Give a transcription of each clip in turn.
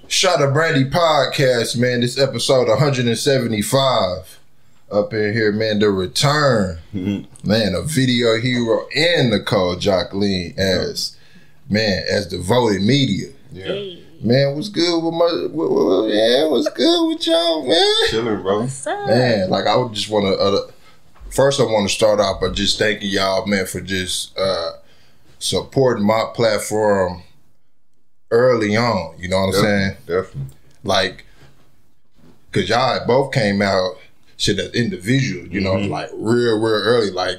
Shot of Brandy podcast, man. This episode 175 up in here, man. The return, man, of video hero and Nicole Jacqueline as devoted media. Yeah. Man, what's good with what's good with y'all, man? Chilling, bro. What's up? Man, like I would just want to. First, I want to start off by just thanking y'all, man, for just supporting my platform early on. You know what I'm saying? Definitely. Like, cause y'all both came out shit as individuals. You know, like real early, like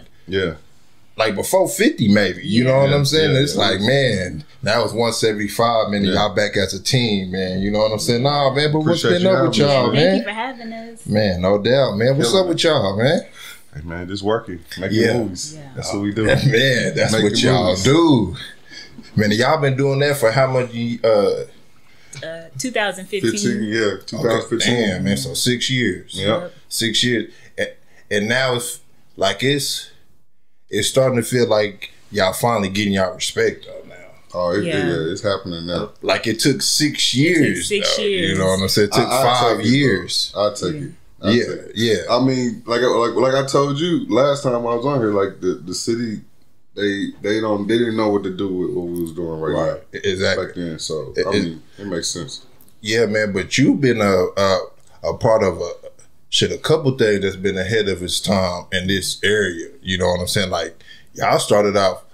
before 50 maybe. You know what I'm saying? It's like, man, that was 175, man. And y'all back as a team, man. You know what I'm saying? Nah, man, but what's been up with y'all, man? Thank you for having us. Man, no doubt, man. What's up with y'all, man? Hey, man, just working, making movies. Yeah. That's what we do. Man, that's making what y'all do. Man, y'all been doing that for how much? 2015. 2015. Okay, damn, man. So 6 years. Yep. 6 years, and now it's like it's starting to feel like y'all finally getting y'all respect though now. Oh, it's happening now. Like it took 6 years. It took 6 years. You know what I'm saying? It took 5 years. I'll take it. Yeah. I mean, like I told you last time I was on here, like the city, they didn't know what to do with what we was doing right now. Exactly. Back then, so I mean, it makes sense. Yeah, man. But you've been a part of a couple things that's been ahead of its time in this area. You know what I'm saying? Like y'all started out.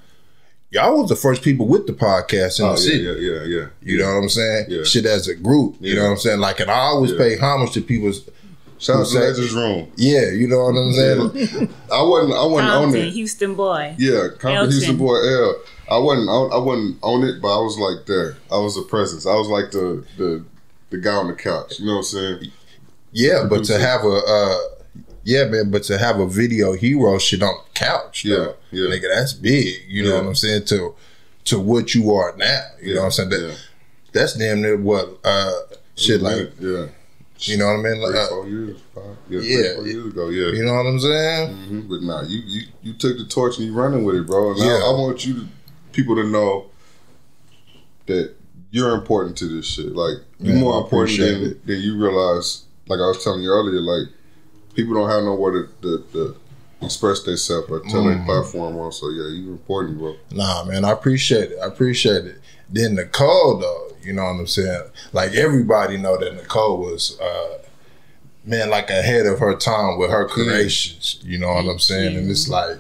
Y'all was the first people with the podcast in the city. Yeah. You know what I'm saying? Yeah. Shit as a group. You know what I'm saying? Like, and I always pay homage to people's. Shout out to Legends Room. Yeah, you know what I'm saying? I wasn't on it. Houston boy. Yeah, Compton Houston boy L. I wasn't on it, but I was like there. I was a presence. I was like the guy on the couch. You know what I'm saying? Yeah, but to have to have a video hero shit on the couch, though, nigga, that's big. You know what I'm saying? To what you are now. You know what I'm saying? That's damn near what shit like. You know what I mean? Like, 4 years, 5 years, 4 years ago, You know what I'm saying? Mm-hmm. But nah, you took the torch and you running with it, bro. And I want people to know that you're important to this shit. Like, you're more important than you realize. Like I was telling you earlier, like, people don't have nowhere to express themselves or tell their platform on. So, you're important, bro. Nah, man, I appreciate it. Then Nicole, though, you know what I'm saying? Like, everybody know that Nicole was, like ahead of her time with her creations. You know what I'm saying? And it's like,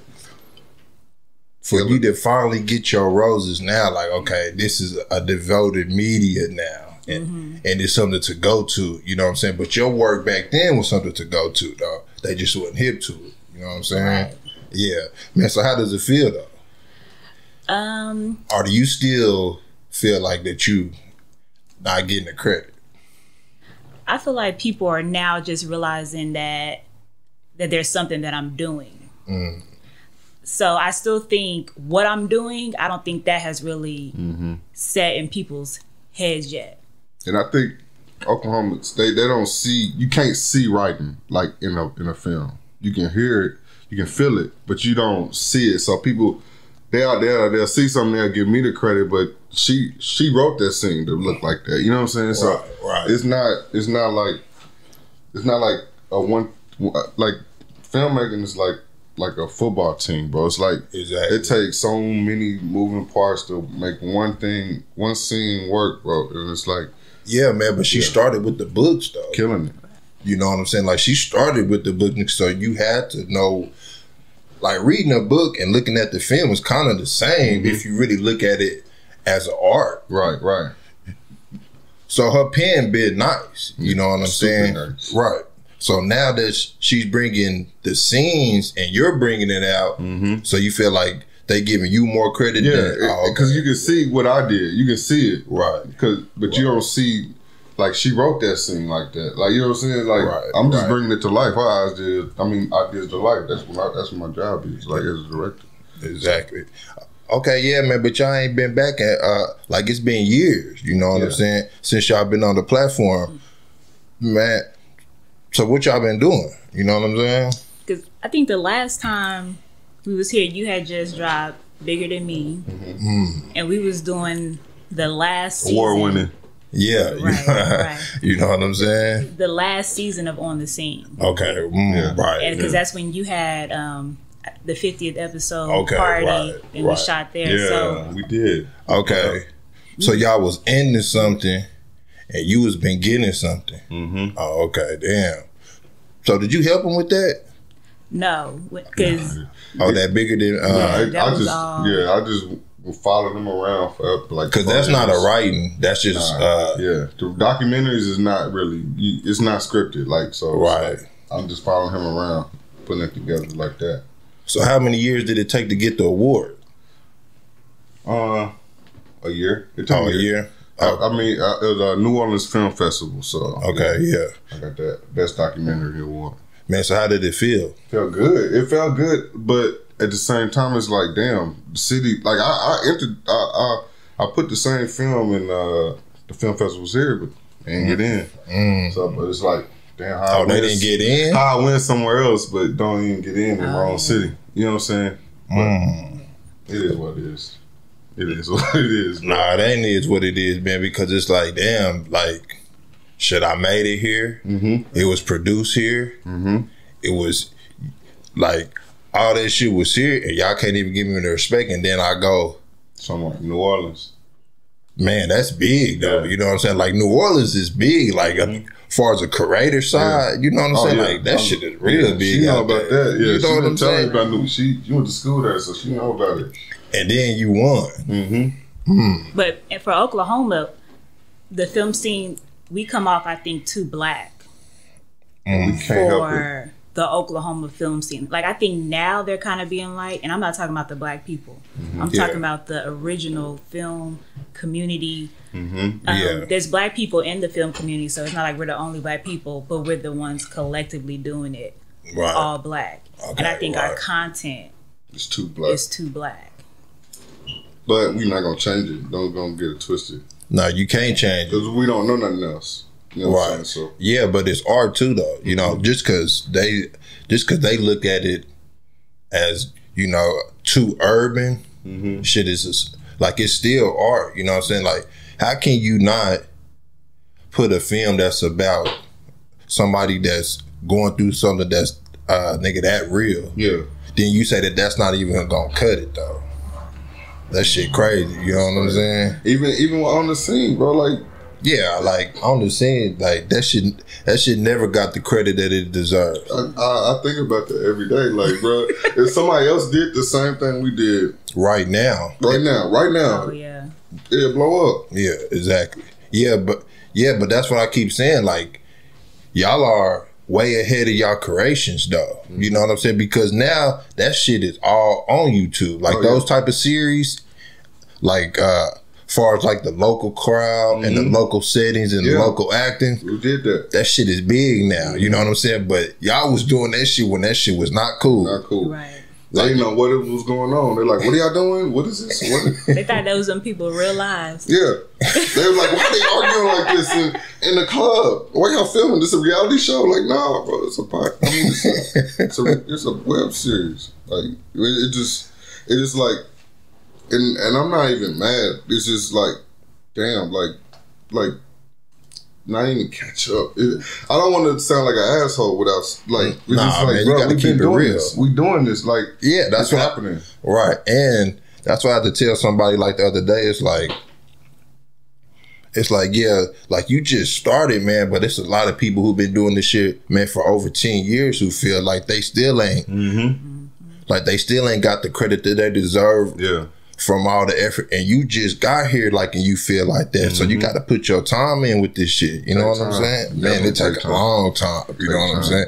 for you to finally get your roses now, like, okay, this is a devoted media now. And it's something to go to, you know what I'm saying? But your work back then was something to go to, though. They just wasn't hip to it. You know what I'm saying? Right. Yeah. Man, so how does it feel, though? Or do you still feel like that you not getting the credit? I feel like people are now just realizing that there's something that I'm doing. So I still think what I'm doing, I don't think that has really set in people's heads yet. And I think Oklahoma State, they don't see, you can't see writing like in a film. You can hear it, you can feel it, but you don't see it. So people, they'll see something, they'll give me the credit, but she wrote that scene to look like that. You know what I'm saying? So it's not like a one, like filmmaking is like a football team, bro. It's like it takes so many moving parts to make one scene work, bro. And it's like, yeah, man. But she started with the books, though, killing it. You know what I'm saying? Like, she started with the book, so you had to know. Like, reading a book and looking at the film is kind of the same if you really look at it as an art. Right. So her pen been nice. You know what I'm saying? Nice. Right. So now that she's bringing the scenes and you're bringing it out, so you feel like they giving you more credit. Because you can see what I did. You can see it. Right. But you don't see, like, she wrote that scene like that. Like, you know what I'm saying? Like, I'm just bringing it to life. Her ideas to life. That's what my job is, like, as a director. Exactly. Okay, yeah, man, but y'all ain't been back at, like, it's been years, you know what I'm saying, since y'all been on the platform. Man, so what y'all been doing? You know what I'm saying? Because I think the last time we was here, you had just dropped Bigger Than Me. And we was doing the last season. Award winning. Yeah, Right. You know what I'm saying? The last season of On the Scene. Okay, right. Because that's when you had the 50th episode party, and we shot there. Yeah, so we did. Okay, so y'all was ending something, and you was been getting something. Oh, okay, damn. So did you help him with that? no, because that bigger than I just followed them around for like. Because that's not a writing. That's just the documentaries is not really. It's not scripted. Like so. Right. Like, I'm just following him around, putting it together like that. So how many years did it take to get the award? A year. It took a year. I mean, it was a New Orleans Film Festival. So I got that Best Documentary Award. Man, so how did it feel? Felt good. It felt good, but at the same time, it's like, damn, the city. Like I put the same film in the film festivals here, but they didn't get in. So, but it's like, damn, how they didn't get in? How I went somewhere else, but don't even get in the wrong city. You know what I'm saying? But it is what it is. It is what it is. Bro. Nah, it ain't is what it is, man, because it's like, damn, like, shit, I made it here. It was produced here. It was, like, all that shit was here, and y'all can't even give me the respect, and then I go. Somewhere in New Orleans. Man, that's big, though. You know what I'm saying? Like, New Orleans is big, like, as far as the creator side, you know what I'm saying? Like, that shit is real big. She know about that. Yeah, you know what I'm saying? About she went to school there, so she know about it. And then you won. But for Oklahoma, the film scene, we come off, I think, too black We can't help it. for the Oklahoma film scene. Like, I think now they're kind of being like, and I'm not talking about the black people. I'm talking about the original film community. There's black people in the film community, so it's not like we're the only black people, but we're the ones collectively doing it. All black. And I think our content is too black. But we're not gonna change it. Don't gonna get it twisted. No, you can't change it. Because we don't know nothing else. You know what I'm saying? So. Yeah, but it's art too, though. You know, just because they look at it as, you know, too urban, shit is just, like, it's still art. You know what I'm saying? Like, how can you not put a film that's about somebody that's going through something that's nigga that real? Yeah. Then you say that that's not even gonna cut it though. That shit crazy. You know what I'm saying? Even on the scene, bro. Like. Yeah, like on the scene, like that shit never got the credit that it deserves. I think about that every day, like, bro, if somebody else did the same thing we did right now, oh yeah, it'll blow up. Yeah, exactly. Yeah, but that's what I keep saying. Like, y'all are way ahead of y'all creations, though. You know what I'm saying? Because now that shit is all on YouTube. Like those type of series, like. Far as like the local crowd and the local settings and the local acting. We did that. That shit is big now. You know what I'm saying? But y'all was doing that shit when that shit was not cool. Not cool. Right. They didn't know what it was going on. They're like, what are y'all doing? What is this? They thought that was some people real lives. Yeah. They were like, why are they arguing like this in the club? Why y'all filming? This a reality show? Like, nah, bro, it's a part. I mean, it's a web series. Like, it just like, and I'm not even mad. It's just like, damn, like not even catch up. I don't want to sound like an asshole without like. It's just like, man, bro, you gotta keep it real. We doing this, like, yeah, that's what's happening, right? And that's why I had to tell somebody like the other day. It's like, yeah, like you just started, man. But it's a lot of people who've been doing this shit, man, for over 10 years who feel like they still ain't, like they still ain't got the credit that they deserve. Yeah. From all the effort, and you just got here, like, and you feel like that, so you got to put your time in with this shit. You know what I'm saying? Man, it take a long time. You know what I'm saying?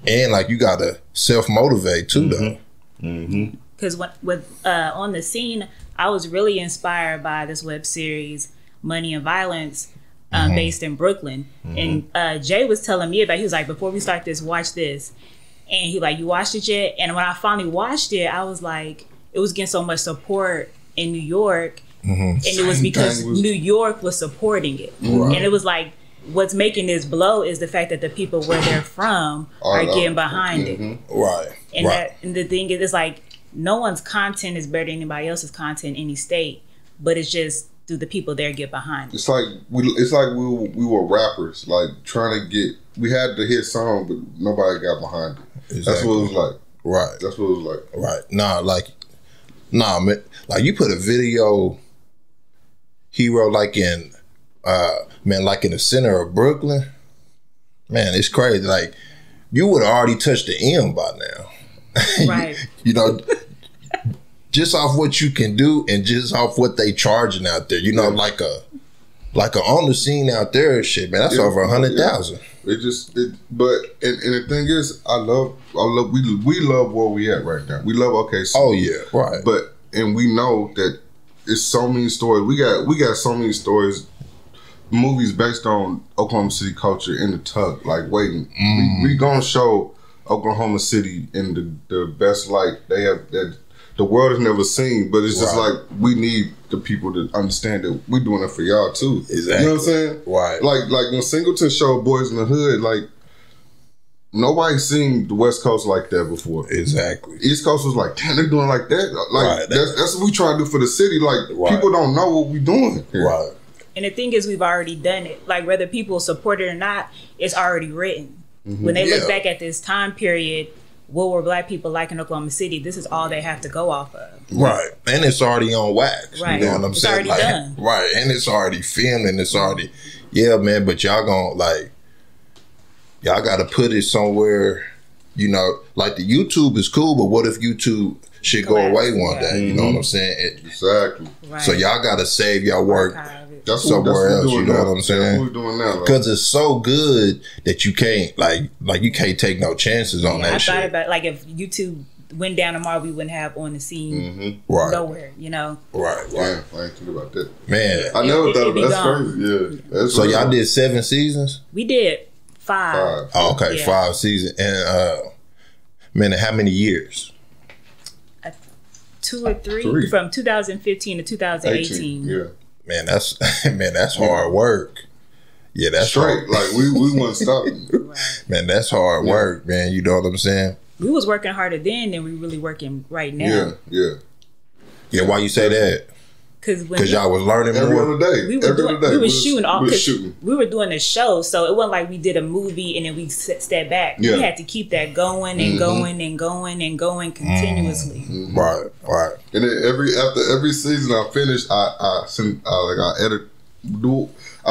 And like, you got to self motivate too, though. Because with On the Scene, I was really inspired by this web series, Money and Violence, based in Brooklyn. And Jay was telling me about. He was like, before we start this, watch this. And he like, you watched it yet? And when I finally watched it, I was like, it was getting so much support in New York, and it was because New York was supporting it. And it was like, what's making this blow is the fact that the people where they're from are getting behind it. And the thing is, it's like, no one's content is better than anybody else's content in any state, but it's just do the people there get behind it? It's like we were rappers, like trying to get. We had the hit song, but nobody got behind it. Exactly. That's what it was like. Right. That's what it was like. Right. Nah, man. Like you put a video hero like in the center of Brooklyn. Man, it's crazy. Like you would have already touched the M by now. Right. You know, just off what you can do and just off what they charging out there. You know, like a on the scene out there, shit, man. That's over 100,000. But the thing is, we love where we at right now. We love OKC. Oh yeah, right. And we know that it's so many stories. We got so many stories, movies based on Oklahoma City culture in the tug, like waiting. We gonna show Oklahoma City in the best light they have that the world has never seen. But it's just like we need the people to understand that we're doing it for y'all too. Exactly. You know what I'm saying? Right. Like when Singleton showed Boys in the Hood, like nobody's seen the West Coast like that before. Exactly. East Coast was like, damn, they're doing like that. Like that's what we trying to do for the city. Like people don't know what we doing here. Right. And the thing is, we've already done it. Like whether people support it or not, it's already written. When they look back at this time period, what were black people like in Oklahoma City? This is all they have to go off of. Right. And it's already on wax. Right. You know what I'm saying? It's already done. Right. And it's already filmed and it's already, yeah, man, but y'all gotta put it somewhere, you know, like the YouTube is cool, but what if YouTube should go away one day? You know what I'm saying? Exactly. Right. So y'all gotta save y'all work somewhere else, you know what I'm saying? That's what we're doing now. Because it's so good that you can't, like you can't take no chances on that shit. I thought about, like, if YouTube went down tomorrow, we wouldn't have On the Scene nowhere, you know? Right. Yeah, I ain't think about that. Man. I never thought about that. That's crazy. Yeah. So y'all did 7 seasons? We did 5. Oh, okay, 5 seasons. And, man, how many years? 2 or 3. From 2015 to 2018. Yeah. Man, that's hard work. Yeah, that's straight. Like we wasn't stopping. Right. Man, that's hard work, man. You know what I'm saying? We was working harder then than we really working right now. Yeah. Why you say that? Because y'all was learning every more. Other day. We were shooting all because we were doing the show, so it wasn't like we did a movie and then we stepped back. Yeah. We had to keep that going and going and going and going continuously. Right. And then after every season I finished, I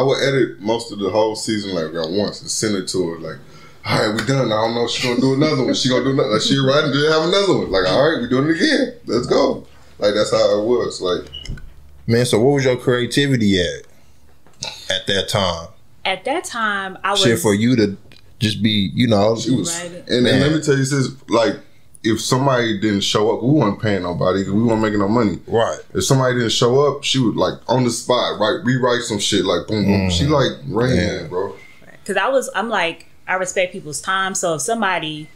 would edit most of the whole season like once and send it to her like, all right, we done. I don't know if she's gonna do another one. She gonna do another. Like she writing to have another one. Like, all right, we doing it again. Let's go. Like that's how it was. Like. Man, so what was your creativity at that time? At that time, I was... Shit, for you to just be, you know... She was... And let me tell you this, like, if somebody didn't show up, we weren't paying nobody because we weren't making no money. Right. If somebody didn't show up, she would, like, on the spot, rewrite some shit, like, boom, boom. She, like, Rain Man, bro. Because I'm like, I respect people's time, so if somebody...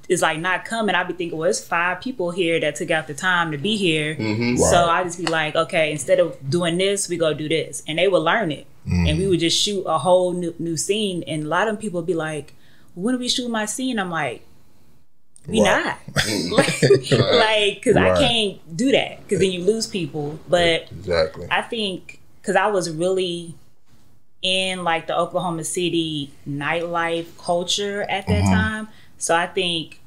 is like not coming, I'd be thinking, well, it's 5 people here that took out the time to be here. So I just be like, okay, instead of doing this, we go do this. And they would learn it. And we would just shoot a whole new scene. And a lot of people would be like, when are we shooting my scene? I'm like, we not. Like, because I can't do that. Because then you lose people. But exactly. I think, because I was really in like the Oklahoma City nightlife culture at that time. So I think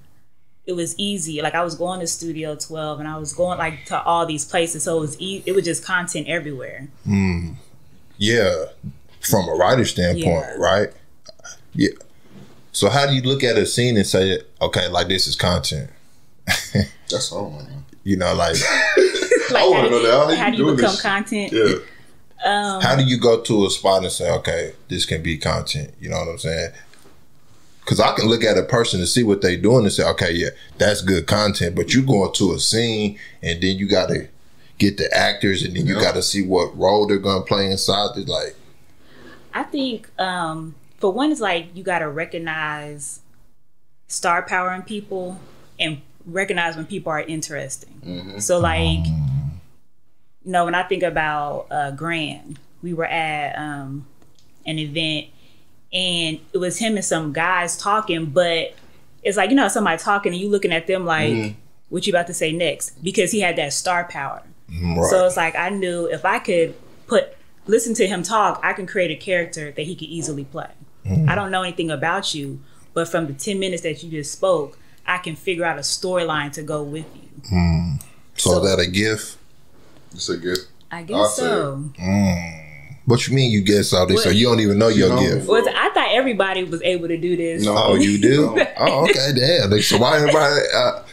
it was easy. Like I was going to Studio 12 and I was going like to all these places. So it was it was just content everywhere. Yeah. From a writer standpoint, right? Yeah. So how do you look at a scene and say, okay, like this is content? That's all I know. You know, like I want to know that. How do you become content? Yeah. How do you go to a spot and say, okay, this can be content? You know what I'm saying? Because I can look at a person and see what they're doing and say, okay, yeah, that's good content. But you going to a scene and then you got to get the actors and then you got to see what role they're going to play inside. It's like, I think for one, it's like you got to recognize star power in people and recognize when people are interesting. So like, you know, when I think about Grand, we were at an event and it was him and some guys talking, but it's like, you know, somebody talking and you looking at them like, what you about to say next? Because he had that star power. Right. So it's like I knew if I could listen to him talk, I can create a character that he could easily play. I don't know anything about you, but from the 10 minutes that you just spoke, I can figure out a storyline to go with you. So is that a gift? It's a gift. I guess so. What you mean you guess all this? So you don't even know your gift? Well, I thought everybody was able to do this. No. Oh, you do? Oh, okay, damn. So why everybody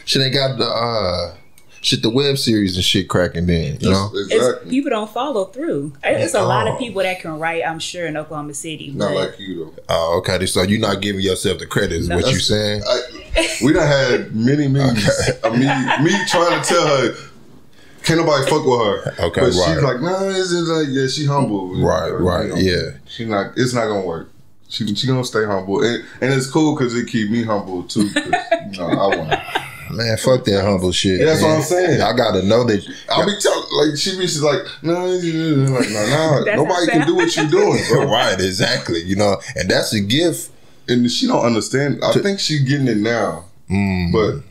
shit ain't got the web series and shit cracking then, you know? Exactly. People don't follow through. It's a lot of people that can write, I'm sure, in Oklahoma City. Not like you, though. Oh, okay. So you're not giving yourself the credit is what you saying? We done had many meetings. Me trying to tell her, can't nobody fuck with her. Okay, but right. she's like, nah, it's just like, yeah, she humble. Right, yeah. It's not gonna work. She gonna stay humble. And it's cool because it keep me humble too. I want to. Man, fuck that humble shit. Yeah, that's man. what I'm saying. I gotta know that. I'll be telling, like, she's like, nah, nobody can do what you're doing, bro. Right, exactly. You know, and that's a gift. And she don't understand. I think she's getting it now. But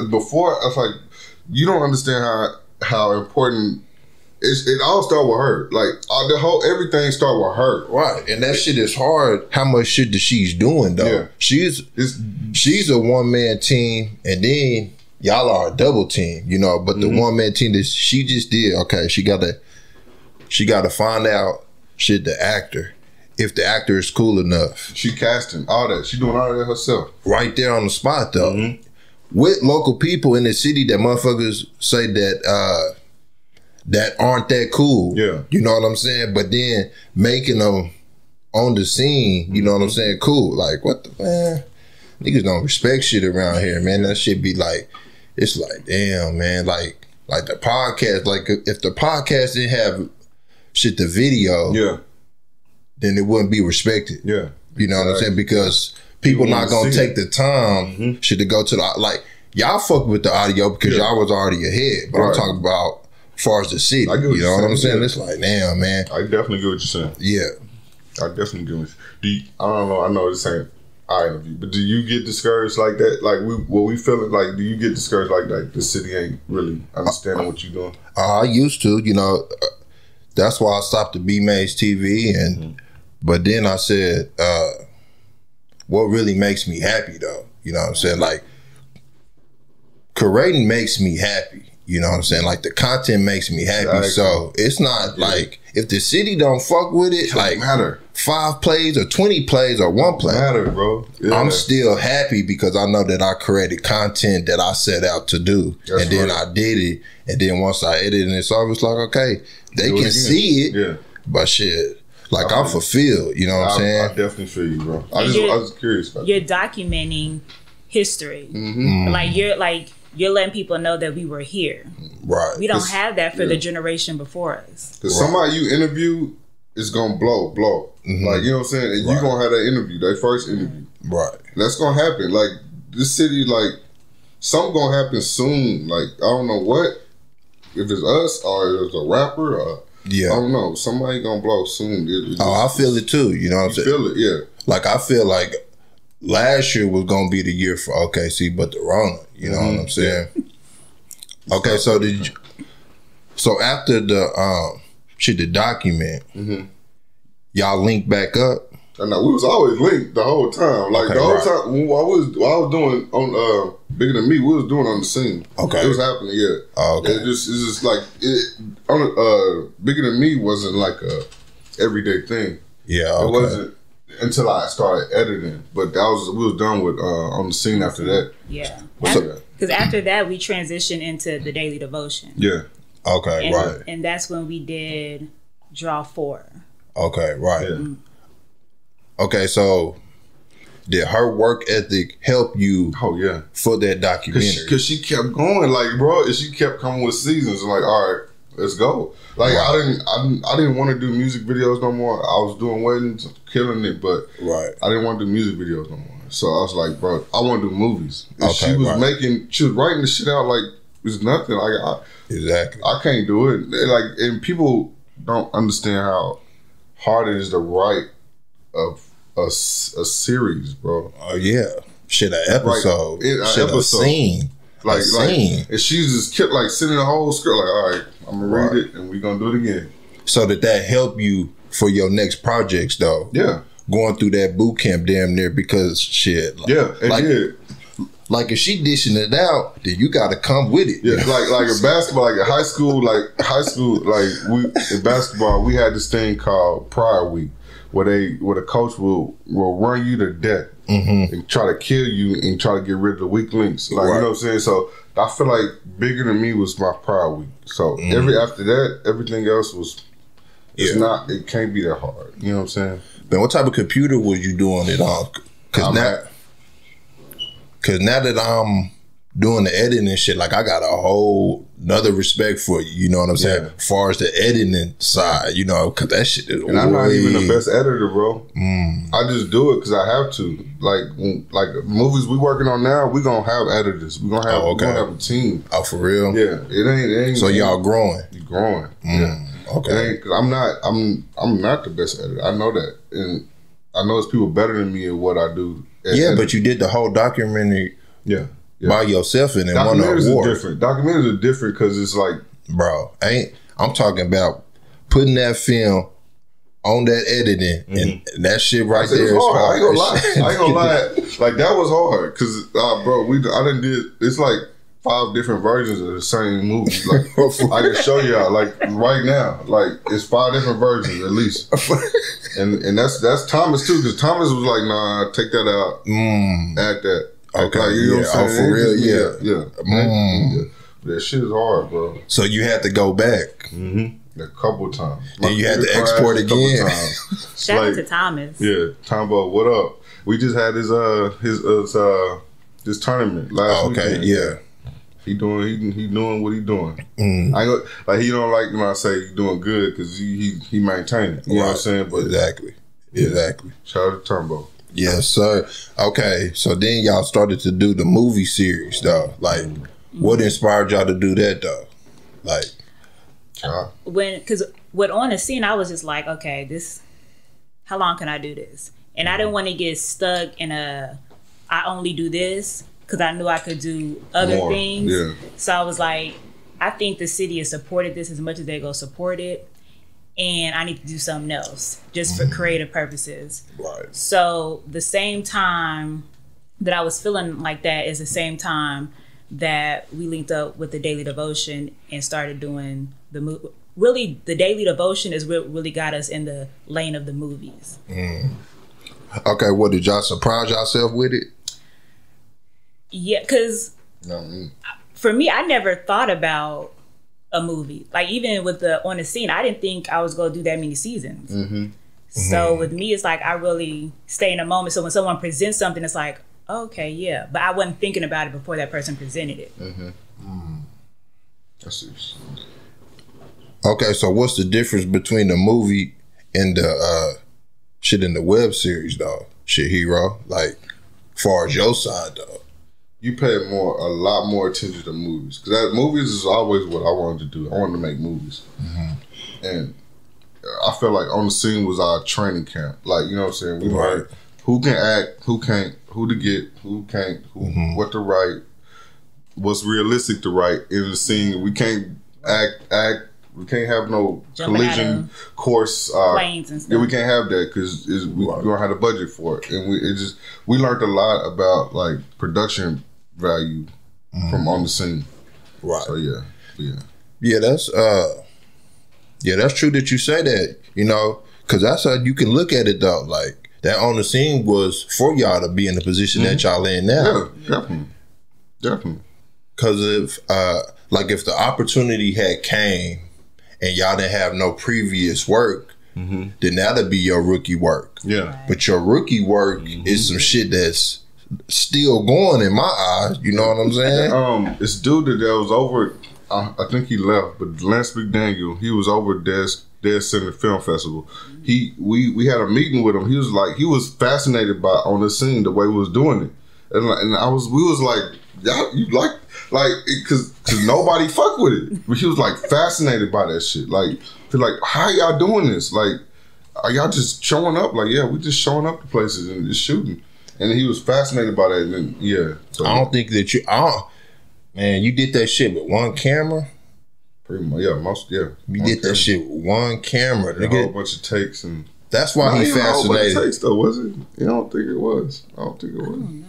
before, I was like, you don't understand how important it all start with her. Like everything start with her. Right, and that shit is hard. How much shit that she's doing though? Yeah. She's a 1-man team, and then y'all are a double team. You know, but the 1-man team that she just did. Okay, she got to find out shit the actor. If the actor is cool enough. She casting all that. She doing all of that herself. Right there on the spot though. With local people in the city that motherfuckers say that that aren't that cool. Yeah. You know what I'm saying? But then making them on the scene, you know what I'm saying? Cool. Like, what the man? Niggas don't respect shit around here, man. That shit be like, it's like, damn, man. Like the podcast, like if the podcast didn't have shit the video, then it wouldn't be respected. Yeah. You know what I'm saying? Because people not gonna take the time shit to go to the, like, y'all fuck with the audio because y'all was already ahead. But I'm talking about as far as the city. You know what I'm saying? Yeah. It's like, damn, man. I definitely get what you're saying. Yeah. I definitely get what you're saying. I don't know. I know this ain't our interview, but do you get discouraged like that? Like, we feeling like, do you get discouraged like the city ain't really understanding what you're doing? I used to, you know. That's why I stopped the B-Maze TV. And but then I said, what really makes me happy, though? You know what I'm saying? Like, creating makes me happy. You know what I'm saying? Like, the content makes me happy. Exactly. So it's not like, if the city don't fuck with it, like matter. 5 plays or 20 plays or 1 play. Matter, bro. Yeah. I'm still happy because I know that I created content that I set out to do. That's and then I did it. And then once I edited it, so I was like, okay, they can see it. Yeah. But shit, like, I'm fulfilled. You know what I'm saying? I definitely feel you, bro. I was curious about You're documenting history. Like, you're letting people know that we were here. Right. We don't have that for the generation before us. Because somebody you interview is going to blow. Like, you know what I'm saying? And you're going to have that interview, that first interview. Right. That's going to happen. Like, this city, like, something going to happen soon. Like, I don't know what. If it's us or if it's a rapper or, I don't know. Somebody going to blow soon. I feel it too. You know what I'm saying? Feel it, yeah. Like, I feel like last year was going to be the year for OKC, but the Rona. You know what I'm saying? Yeah. Okay, so so after the document, y'all linked back up? No, we was always linked the whole time. Like, the whole time, while I was doing on Bigger Than Me, we was doing on the scene. Okay. It was happening, yeah. Oh, okay. It's just like, Bigger Than Me wasn't like a everyday thing. Yeah, okay. It wasn't until I started editing. But we was done with on the scene after that. Yeah. Because after that, we transitioned into the daily devotion. Yeah. Okay, right. And that's when we did Draw 4. Okay, right. Yeah. Okay, so did her work ethic help you? Oh yeah, for that documentary? Because she kept going, like, bro. She kept coming with seasons. And like, all right, let's go. Like, I didn't want to do music videos no more. I was doing weddings, killing it, but I didn't want to do music videos no more. So I was like, bro, I want to do movies. And she was writing the shit out like it's nothing. Like, I can't do it. Like, and people don't understand how hard it is to write a series, bro. Oh yeah, shit, an episode, a scene. Like, and she just kept like sending the whole script. Like, all right, I'm I'm gonna read it, and we gonna do it again. So that help you for your next projects, though. Yeah. Going through that boot camp damn near because shit. Like, like if she dishing it out, then you got to come with it. Yeah, like in basketball, like in high school, we in basketball we had this thing called Pride Week, where the coach will run you to death and try to kill you and try to get rid of the weak links. Like you know what I'm saying? So I feel like bigger than me was my Pride Week. So after that, everything else was it can't be that hard. You know what I'm saying? Man, what type of computer was you doing it on? Because now that I'm doing the editing and shit, like I got a whole another respect for you. You know what I'm saying? As far as the editing side, you know, because that shit is. And I'm not even the best editor, bro. I just do it because I have to. Like movies we working on now, we gonna have editors. We gonna have we gonna have a team. Oh, for real? Yeah, it ain't. So y'all growing? You growing? Yeah. Okay. Cause I'm not the best editor. I know that, and I know it's people better than me at what I do. But you did the whole documentary. Yeah. By yourself and then won an award. Documentaries are different because it's like, bro, I'm talking about putting that film on that editing and that shit right there. It was hard. I ain't gonna lie. Like that was hard because, bro, I done did. It's like 5 different versions of the same movie. Like I can show y'all. Like right now, like it's 5 different versions at least. And that's Thomas too, because Thomas was like, nah, take that out, add that. Okay, like, you know what I'm saying? For real, yeah. That shit is hard, bro. So you had to go back a couple times. Then you had to export again. Shout out to Thomas. Yeah, Tombo, what up? We just had his tournament last weekend. Yeah. He doing what he doing. I go, like he don't like when I say he doing good because he maintain it. You know what I'm saying? But exactly. Shout out to Tombo. Yes, sir. Okay, so then y'all started to do the movie series, though. Like, what inspired y'all to do that, though? Like, because on the scene, I was just like, okay, how long can I do this? And I didn't want to get stuck in I only do this because I knew I could do other things. Yeah. So I was like, I think the city has supported this as much as they go support it. And I need to do something else just for creative purposes. Right. So the same time that I was feeling like that is the same time that we linked up with the Daily Devotion and started doing the movie. Really, the Daily Devotion is what really got us in the lane of the movies. Okay, what did y'all surprise yourself with it? Yeah, because for me, I never thought about a movie. Like even with on the scene, I didn't think I was going to do that many seasons. So with me, it's like I really stay in a moment. So when someone presents something, it's like, okay, yeah. But I wasn't thinking about it before that person presented it. Okay, so what's the difference between the movie and the shit in the web series, though? Shit, Hero. Like, far as your side, though. You pay a lot more attention to movies because movies is always what I wanted to do. I wanted to make movies, and I felt like On the Scene was our training camp. Like you know what I'm saying, we learned who can act, who can't, who to get, who can't, what to write, what's realistic to write in the scene. We can't act. We can't have no collision course. Planes and stuff. Yeah, we can't have that because we don't have the budget for it, and we learned a lot about like production value from On the Scene. Right. So yeah, that's true that you say that. You know, because that's how you can look at it though. Like that On the Scene was for y'all to be in the position that y'all in now. Yeah, definitely. Because if the opportunity had came and y'all didn't have no previous work, then that'd be your rookie work. Yeah. But your rookie work is some shit that's still going in my eyes. You know what I'm saying? This dude that was over, I think he left, but Lance McDaniel, he was over Dead Center Film Festival. We had a meeting with him. He was fascinated by On the Scene, the way we was doing it, and we was like, y'all, you like because nobody fuck with it. But he was like fascinated by that shit. Like how y'all doing this? Like, are y'all just showing up? Like, yeah, we just showing up to places and just shooting. And he was fascinated by that. And then, so I don't think that you did that shit with one camera. pretty much. Yeah, most. Yeah, We did that shit with one camera. A whole bunch of takes and. That's why he fascinated. Takes though, was it? I don't think it was. I don't know.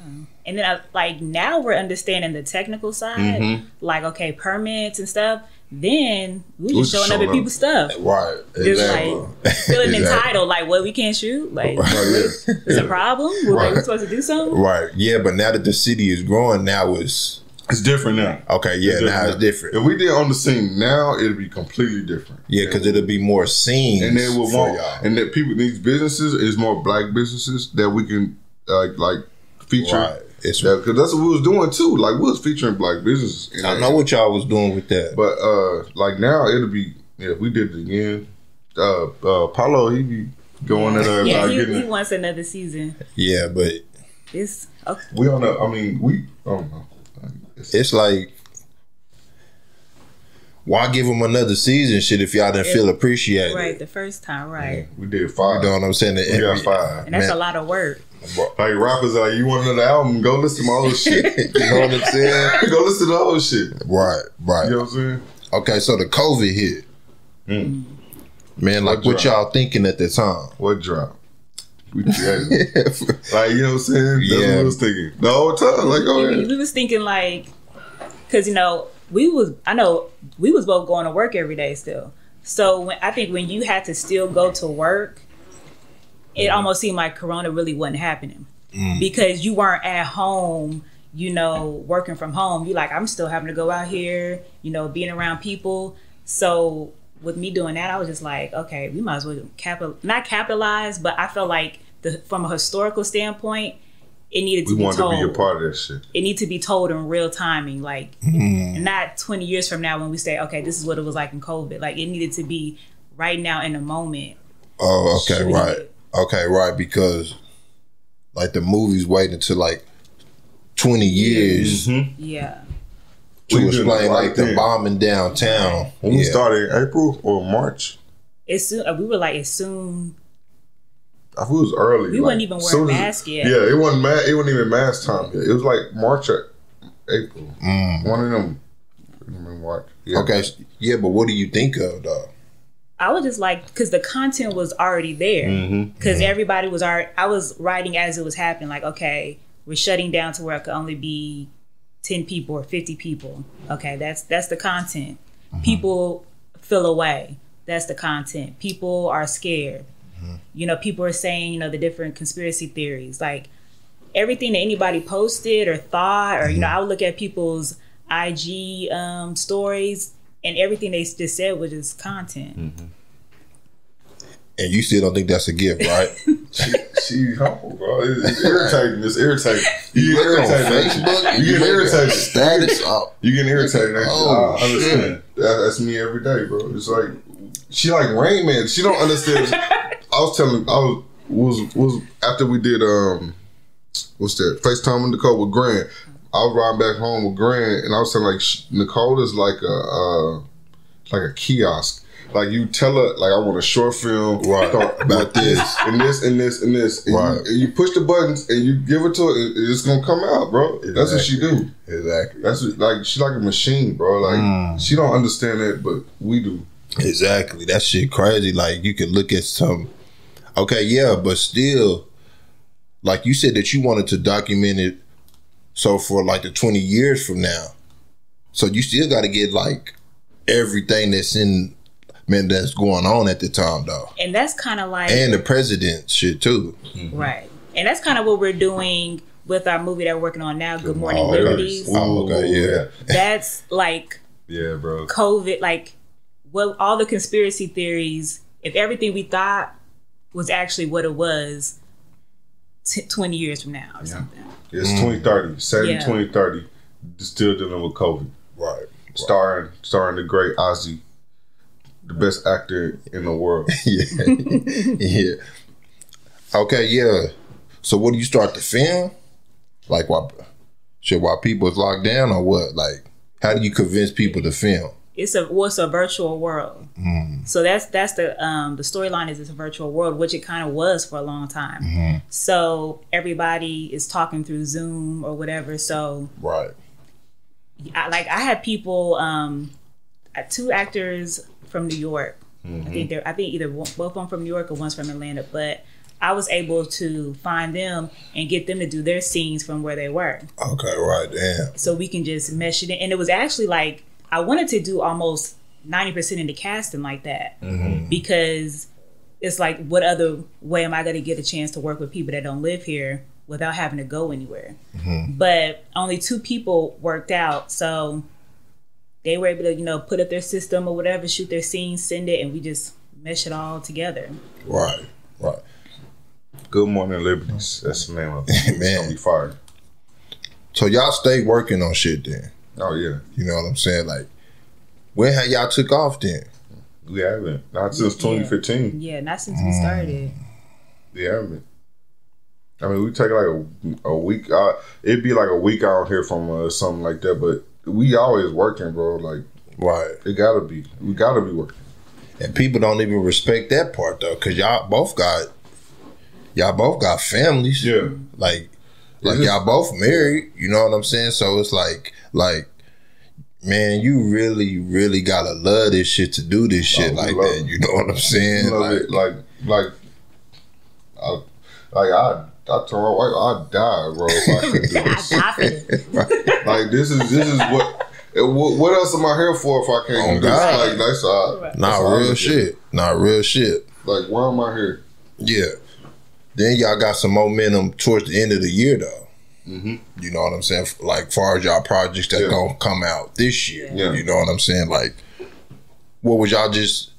And then like now we're understanding the technical side, like okay, permits and stuff. Then we just showing up at people's stuff, right? Just like feeling entitled, like what we can't shoot, like it's a problem. Like we're supposed to do something, right? Yeah, but now that the city is growing, now it's different now. Okay, yeah, now it's different. If we did on the scene now, it'd be completely different. Yeah, because it'll be more scenes, and they will want, and that people, these businesses is more black businesses that we can like feature. Right. Because that's what we was doing too. Like we was featuring black businesses. I know what y'all was doing with that, but like now it'll be if we did it again. Paulo, he be going at us. Yeah, he wants another season. Yeah, but it's okay. We don't know. I mean, we don't know. It's like, why give them another season shit if y'all didn't feel appreciated? Right, the first time, right. Yeah, we did 5. You know what I'm saying? We got 5. And that's a lot of work. Like rappers are like, you want another album, go listen to my old shit. You know what I'm saying? Go listen to the old shit. Right. You know what I'm saying? Okay, so the COVID hit. Man, like what y'all thinking at the time? What drop? We like, you know what I'm saying? That's what I was thinking. The whole time. Like, go ahead. We was thinking like, because, you know, we was both going to work every day still. So I think when you had to still go to work, it almost seemed like Corona really wasn't happening because you weren't at home, you know, working from home. You like, I'm still having to go out here, you know, being around people. So with me doing that, I was just like, okay, we might as well not capitalize, but I felt like from a historical standpoint, it needed to be told. We wanted to be a part of that shit. It needed to be told in real timing, like not 20 years from now when we say, okay, this is what it was like in COVID. Like it needed to be right now in the moment. Oh, okay, right. Okay, right, because like the movie's waiting until like 20 years. Yeah. To explain like the bombing downtown. When we started in April or March? We were like as soon. I thought it was early. We weren't even wearing masks yet. Yeah, it wasn't even mask time yet. It was like March or April. One of them. March. Yeah. Okay, yeah, but what do you think of though? I was just like, because the content was already there. Because everybody was already, I was writing as it was happening. Like, okay, we're shutting down to where it could only be 10 people or 50 people. Okay, that's the content. People feel away. That's the content. People are scared. You know, people are saying, you know, the different conspiracy theories. Like everything that anybody posted or thought, or, you know, I would look at people's IG stories, and everything they just said was just content. And you still don't think that's a gift, right? She humble, bro. It's irritating. It's irritating. You get irritated. Facebook, you get irritated. Status up. You get irritated. Oh, I understand. That's me every day, bro. It's like she like Rain Man. She don't understand. I was after we did what's that? FaceTime with Nicole with Grant. I was riding back home with Grant, and I was saying like Nicole is like a kiosk. Like you tell her, like I want a short film about this and this and this and this. And you push the buttons and you give it to her, and it's gonna come out, bro. Exactly. That's what she do. Exactly. That's what, like she like a machine, bro. Like she don't understand that, but we do. Exactly. That shit crazy. Like you could look at some. Okay, yeah, but still, like you said that you wanted to document it. So for like the 20 years from now, so you still got to get like everything that's going on at the time though. And that's kind of like, and the president shit too. Right. And that's kind of what we're doing with our movie that we're working on now, Good Morning Liberties. Oh, okay, yeah. That's like, yeah, bro. COVID, like, well, all the conspiracy theories, if everything we thought was actually what it was 20 years from now or something. It's 2030. Saturday 2030. Still dealing with COVID. Right. Starring the great Ozzy, the best actor in the world. Yeah. Okay, yeah. So what do you start to film? Like while people's locked down or what? Like how do you convince people to film? It's a virtual world. So that's the storyline is it's a virtual world, which it kind of was for a long time. So everybody is talking through Zoom or whatever. So right. I had people two actors from New York. Mm-hmm. I think either both of them from New York or one's from Atlanta. But I was able to find them and get them to do their scenes from where they were. Okay, right, damn. So we can just mesh it in. And it was actually like, I wanted to do almost 90% in the casting like that. Because it's like, what other way am I going to get a chance to work with people that don't live here without having to go anywhere? But only 2 people worked out. So they were able to, you know, put up their system or whatever, shoot their scenes, send it, and we just mesh it all together. Right, right. Good Morning Liberties. That's the name of it. Man. It's gonna be fire. So y'all stay working on shit then. Oh yeah. You know what I'm saying? Like, when had y'all took off then? We haven't. Not since 2015. Yeah, not since we started. We haven't. I mean, we take like a week. It'd be like a week out here from something like that. But we always working, bro. Like, Right. it gotta be. We gotta be working. And people don't even respect that part though, cause y'all both got families. Yeah. Like y'all both married. You know what I'm saying? So it's like, man, you really, really gotta love this shit to do this shit like that. It. You know what I'm saying? I told my wife I'd die, bro, if I couldn't do this. Like this is what else am I here for if I can't do this? Like Not real shit. Like, why am I here? Yeah. Then y'all got some momentum towards the end of the year though. You know what I'm saying? Like, far as y'all projects that gonna come out this year. Yeah. You know what I'm saying? Like, what was y'all was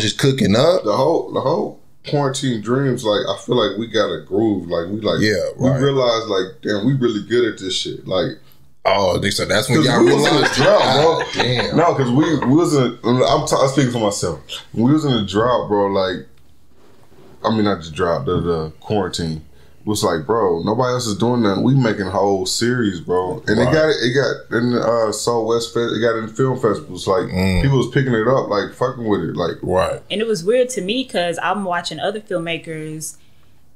just cooking up? The whole quarantine dreams, like, I feel like we got a groove. Like, we realized, like, damn, we really good at this shit. Like, so that's when y'all we was in a realized. drought, bro. Damn. No, because we wasn't. I'm speaking for myself. When we was in a drought, bro. Like, I mean, not the drought, the quarantine. Was like, bro, nobody else is doing nothing. We making a whole series, bro, and it got in the Soul West Fest. It got in the film festivals. Like, people was picking it up, like, fucking with it, like, right. And it was weird to me because I'm watching other filmmakers,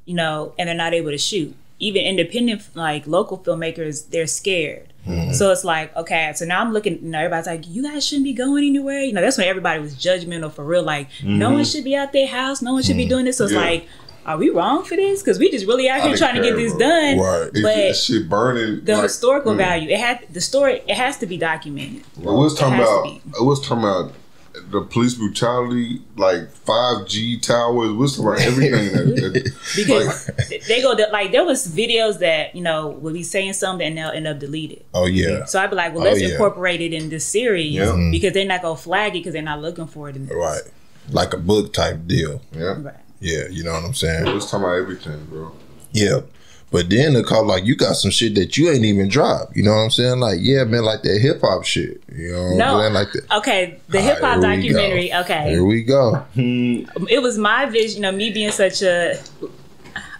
you know, and they're not able to shoot. Even independent, like, local filmmakers, they're scared. So it's like, okay, so now I'm looking, you know, everybody's like, you guys shouldn't be going anywhere. You know, that's when everybody was judgmental for real. Like, no one should be out their house. No one should be doing this. So it's like, are we wrong for this? Because we just really out here trying to get this done. Right. But shit burning. The historical value, it has to be documented. It was talking about the police brutality, like 5G towers. We was talking about everything. Because they go like, there was videos that, you know, will be saying something and they'll end up deleted. Oh yeah. So I'd be like, well, let's incorporate it in this series because they're not gonna flag it because they're not looking for it in this. Right. Like a book type deal. Yeah. Right. Yeah, you know what I'm saying? It was talking about everything, bro. Yeah. But then the call, like, you got some shit that you ain't even dropped. You know what I'm saying? Like, yeah, man, like that hip hop shit. You know what I'm saying? Like that. Okay, the hip hop documentary. Okay. Here we go. It was my vision, you know, me being such a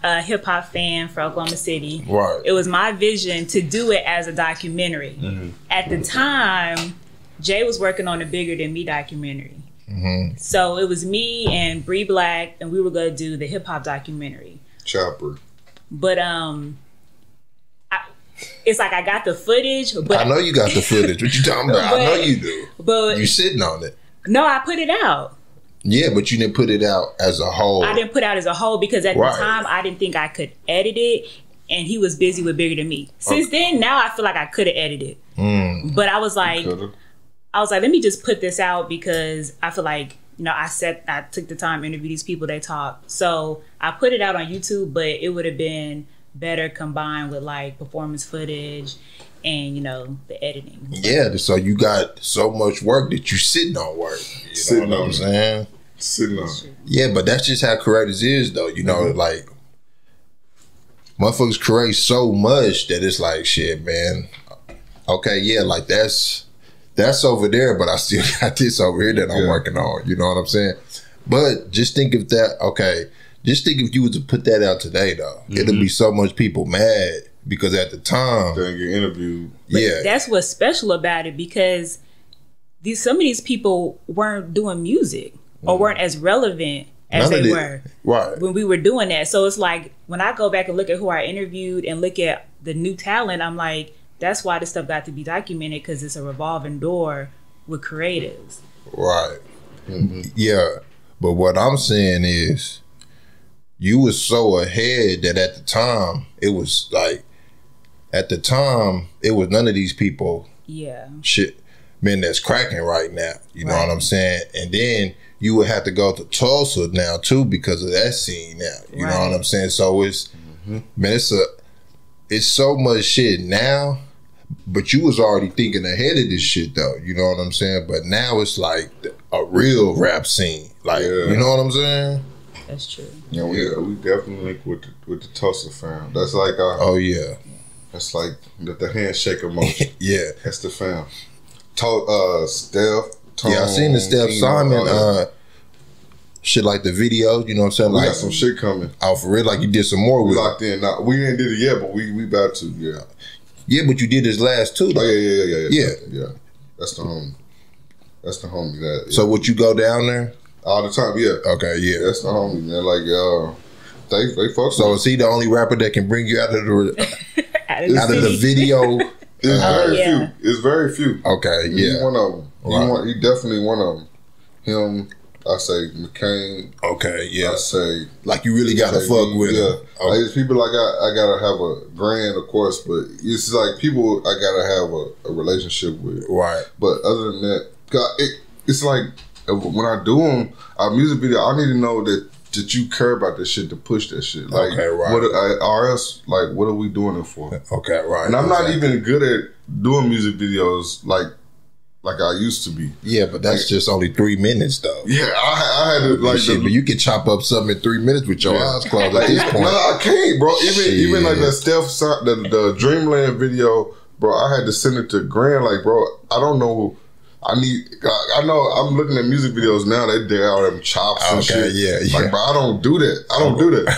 hip hop fan for Oklahoma City. Right. It was my vision to do it as a documentary. At the time, Jay was working on a Bigger Than Me documentary. So it was me and Bree Black, and we were gonna do the hip hop documentary. Chopper. But it's like I got the footage. But I know you got the footage. What you talking about? I know you do. But you sitting on it. No, I put it out. Yeah, but you didn't put it out as a whole. I didn't put it out as a whole because at the time I didn't think I could edit it, and he was busy with Bigger Than Me. Since then, now I feel like I could have edited. But I was like, let me just put this out because I feel like, you know, I took the time to interview these people, they talk. So I put it out on YouTube, but it would have been better combined with like performance footage and, you know, the editing. Yeah, so you got so much work that you sitting on work. You know what I'm saying? Sitting on. Yeah, but that's just how creators is though. You know, like motherfuckers create so much that it's like, shit, man. Okay, yeah, like that's over there, but I still got this over here that I'm working on. You know what I'm saying? But just think if if you were to put that out today, though, it'll be so much people mad because at the time they get interviewed. But that's what's special about it because some of these people weren't doing music or weren't as relevant as they were when we were doing that. So it's like when I go back and look at who I interviewed and look at the new talent, I'm like, that's why this stuff got to be documented because it's a revolving door with creatives. Right. Yeah. But what I'm saying is, you was so ahead that at the time, it was like, it was none of these people. Yeah. Shit, man, that's cracking right now. You know what I'm saying? And then you would have to go to Tulsa now too because of that scene now. You know what I'm saying? So it's, man, it's so much shit now, but you was already thinking ahead of this shit though. You know what I'm saying? But now it's like a real rap scene. Like, you know what I'm saying? That's true. Yeah, we definitely link with the Tulsa fam. That's like our, that's like the handshake emoji. Yeah, that's the fam. Steph, Tone, I seen the Steph Simon shit, like the video. You know what I'm saying? We like got some shit coming. Oh, for real? Like you did some more with we locked in. Now, we ain't did it yet, but we about to. Yeah. Yeah, but you did this last too. Though. Oh yeah. That's the homie. That's the homie. That. Yeah. So would you go down there all the time? Yeah. Okay. Yeah. That's the homie, man. Like they fuck. So is he the only rapper that can bring you out of the video? It's very few. It's very few. Okay. Yeah. He's one of them. Right. He definitely one of them. Him. I say McCain. Okay, yeah. I say like you really gotta fuck with him. Okay. Like, it's people I gotta have a brand, of course, but it's like people I gotta have a relationship with. Right. But other than that, it's like when I do them, our music video, I need to know that you care about this shit to push that shit. Like, okay, right. Or else, like, what are we doing it for? Okay, right. And I'm not even good at doing music videos like I used to be. Yeah, but that's just only 3 minutes though. Yeah, I had to like shit, but you can chop up something in 3 minutes with your eyes closed at this point. No, I can't, bro. Even like that Steph, the Dreamland video, bro. I had to send it to Grant. Like, bro, I don't know. I know. I'm looking at music videos now. They all them chops and shit. Yeah. Like, bro, I don't do that.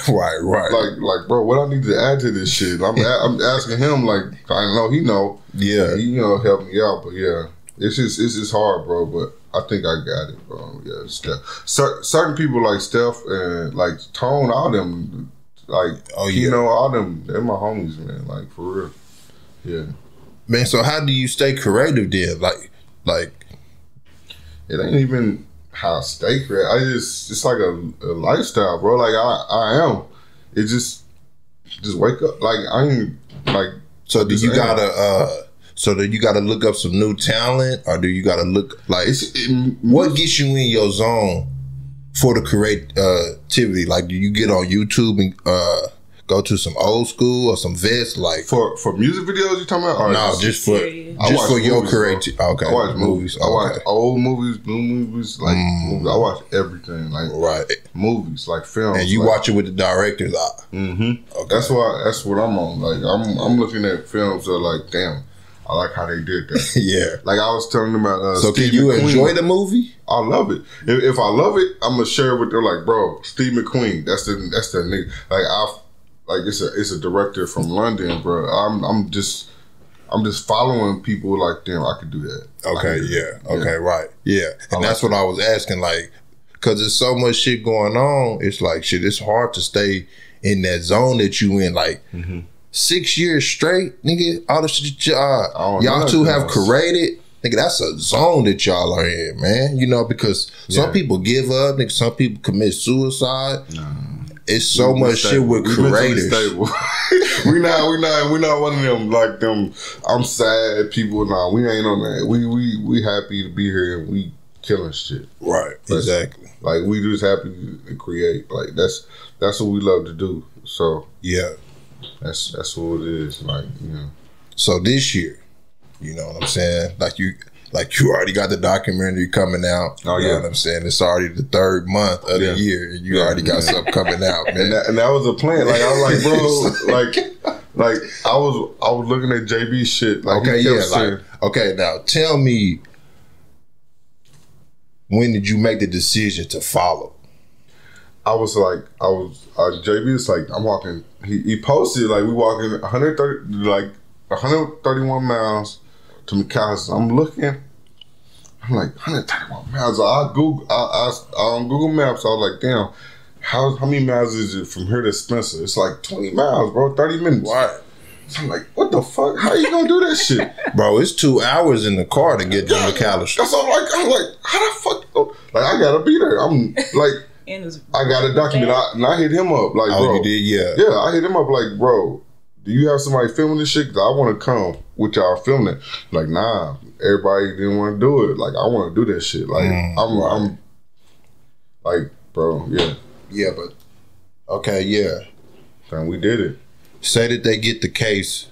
right. Like, bro, what I need to add to this shit? I'm asking him. Like, I know he know. Yeah. He help me out. But yeah. It's just hard, bro, but I think I got it, bro. Yeah, Steph. Certain people like Steph and like Tone, all them, like all them, they're my homies, man. Like for real. Yeah. Man, so how do you stay creative then? Like it ain't even how I stay creative. it's like a lifestyle, bro. Like I am. It just wake up. Like I ain't like. So do you gotta? So do you got to look up some new talent, or do you got to look like what gets you in your zone for the creativity? Like, do you get on YouTube and go to some old school or some vets? Like for music videos, you talking about? Or no, just for your creativity. Okay, I watch movies. I watch old movies, new movies. Like movies. I watch everything. Like movies, like films. And you watch it with the director's eye. Okay. That's what I'm on. Like I'm looking at films that are like, damn. I like how they did that. Yeah. Like I was telling them about so Steve can you McQueen. Enjoy the movie? I love it. If I love it, I'm gonna share it with them. Like, bro, Steve McQueen, that's the nigga. Like it's a director from London, bro. I'm just following people like, damn, I could do that. Okay, okay, right. Yeah. And that's what I was asking, like, cause there's so much shit going on, it's like shit, it's hard to stay in that zone that you in, like 6 years straight, nigga, all the shit y'all two have created, nigga, that's a zone that y'all are in, man. You know, because some people give up, nigga, some people commit suicide. It's so much shit with creators. we not one of them like them. I'm sad people. Nah, we ain't on that. We happy to be here and we killing shit. Right, exactly. Like we just happy to create. Like that's what we love to do. So yeah. That's what it is, like, you know. So this year, you know what I'm saying? Like you already got the documentary coming out. Oh, you know what I'm saying? It's already the 3rd month of the year, and you already got something coming out, man. And that was a plan. Like I was like, bro, like I was looking at JB shit. Like, okay, now tell me, when did you make the decision to follow? JB is like, I'm walking. He posted like we walking 131 miles to McAllister. I'm looking. I'm like 131 miles. So I on Google Maps. I was like, damn, how many miles is it from here to Spencer? It's like 20 miles, bro. 30 minutes. Right. I'm like, what the fuck? How you gonna do that shit? Bro, it's 2 hours in the car to get down to McAllister. That's all I'm like, how the fuck? Like, I gotta be there. I'm like, I gotta document. And I hit him up, like, bro. You did, yeah. Yeah, I hit him up, like, bro, do you have somebody filming this shit? Cause I want to come with y'all filming it. Like, nah, everybody didn't want to do it. Like, I want to do that shit. Like, I'm like, bro, yeah. Yeah, but, okay, yeah. And we did it. Say that they get the case,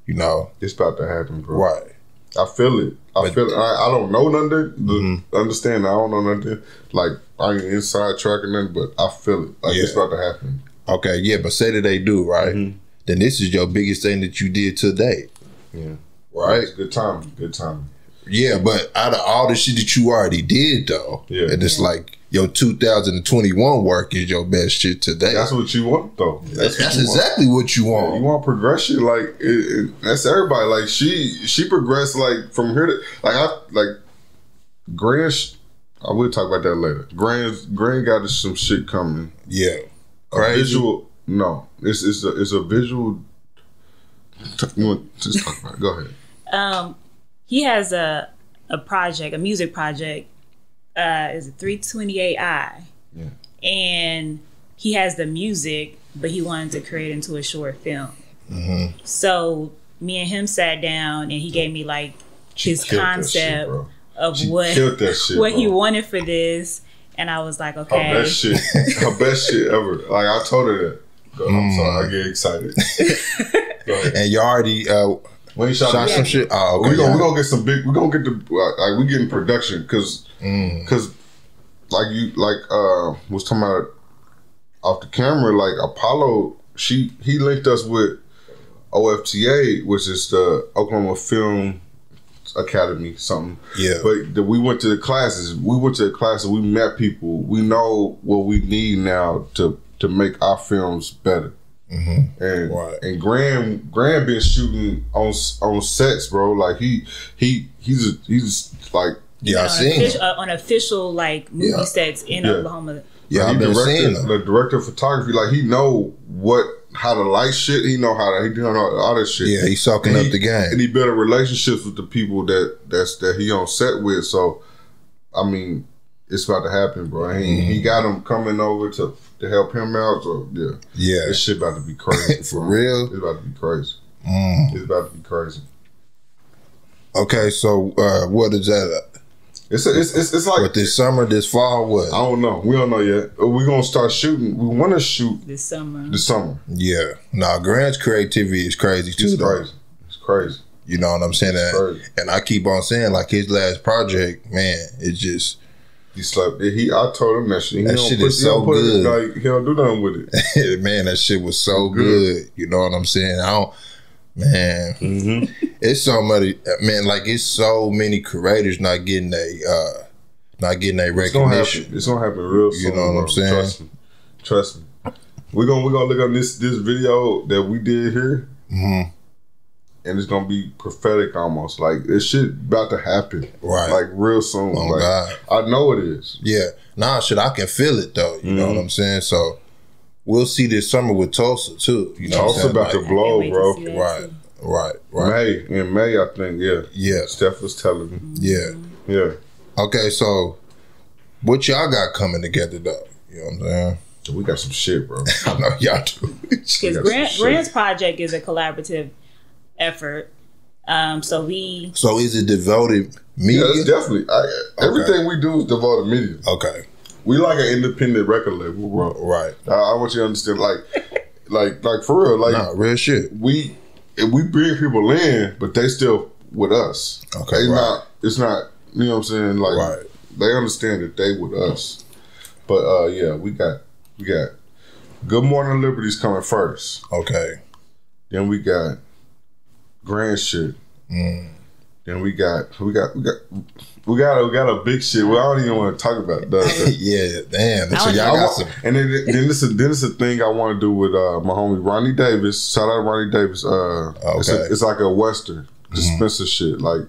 you know. It's about to happen, bro. Right. I feel it. I feel it. I don't know nothing. Understand, I don't know nothing. Like, I ain't inside tracking nothing, but I feel it. Like, it's about to happen. Okay, yeah, but say that they do, right? Then this is your biggest thing that you did to date. Yeah. Right? Good time. Good time. Yeah, but out of all the shit that you already did, though, and it's like your 2021 work is your best shit today. That's what you want, though. That's exactly what you want. Yeah, you want progression, like that's everybody. Like she progressed, like from here to Grant. I will talk about that later. Grant got some shit coming. Yeah, crazy. Visual. No, it's a visual. Just talk about it. Go ahead. He has a project, a music project. Is it 328i? Yeah. And he has the music, but he wanted to create it into a short film. So me and him sat down, and he gave me like his concept of what he wanted for this, and I was like, okay, her best shit ever. Like, I told her that. I'm sorry, I get excited. And you already when shot some shit. Oh, okay. We're gonna get some big. We're gonna get we getting production because was talking about off the camera. Like, Apollo, he linked us with OFTA, which is the Oklahoma Film Academy, something. Yeah. But we went to the classes. We met people. We know what we need now to make our films better. And Graham been shooting on sets, bro. Like he's like I seen on official like movie sets in Oklahoma. Yeah, I've been seeing him. The director of photography. Like, he know how to light shit. He know all that shit. Yeah, he's soaking up the game, and he built relationships with the people that he on set with. So, I mean, it's about to happen, bro. He got him coming over to help him out. So yeah, this shit about to be crazy. For real, it's about to be crazy. It's about to be crazy. Okay, so what is that? It's like what, this summer, this fall, what? I don't know. We don't know yet. We're gonna start shooting. We want to shoot this summer. Yeah. Nah, Grant's creativity is crazy too. It's crazy. You know what I'm saying? And I keep on saying, like, his last project, man, it's just. He slept. I told him that shit. That shit is so good. Like, he don't do nothing with it. Man, that shit was so good. You know what I'm saying? Man, it's so many. Man, like, it's so many creators not getting a recognition. It's gonna happen real soon. You know what I'm saying? Trust me. We're gonna look up this video that we did here, and it's gonna be prophetic almost. Like, this shit about to happen, right? Like, real soon. Oh, like, God. I know it is. Yeah, shit, I can feel it though. You know what I'm saying? So. We'll see this summer with Tulsa too. You know, Tulsa about to blow, bro. Right. In May, I think. Yeah. Steph was telling me. Yeah. Okay, so what y'all got coming together though? You know what I'm saying? We got some shit, bro. I know y'all do. Because Grant's project is a collaborative effort. So is it devoted media? Yeah, it's definitely. Everything we do is devoted media. Okay. We like an independent record label, bro. Right. I want you to understand, like for real, like, nah, real shit. We bring people in, but they still with us. Okay. It's not. You know what I'm saying? Like, they understand that they with us. But yeah, we got Good Morning Liberty's coming first. Okay. Then we got Grand shit. Then we got a big shit. Well, I don't even want to talk about that. Yeah, damn. So y'all got some. And then this is a thing I want to do with my homie Ronnie Davis. Shout out Ronnie Davis. It's like a Western dispenser shit, like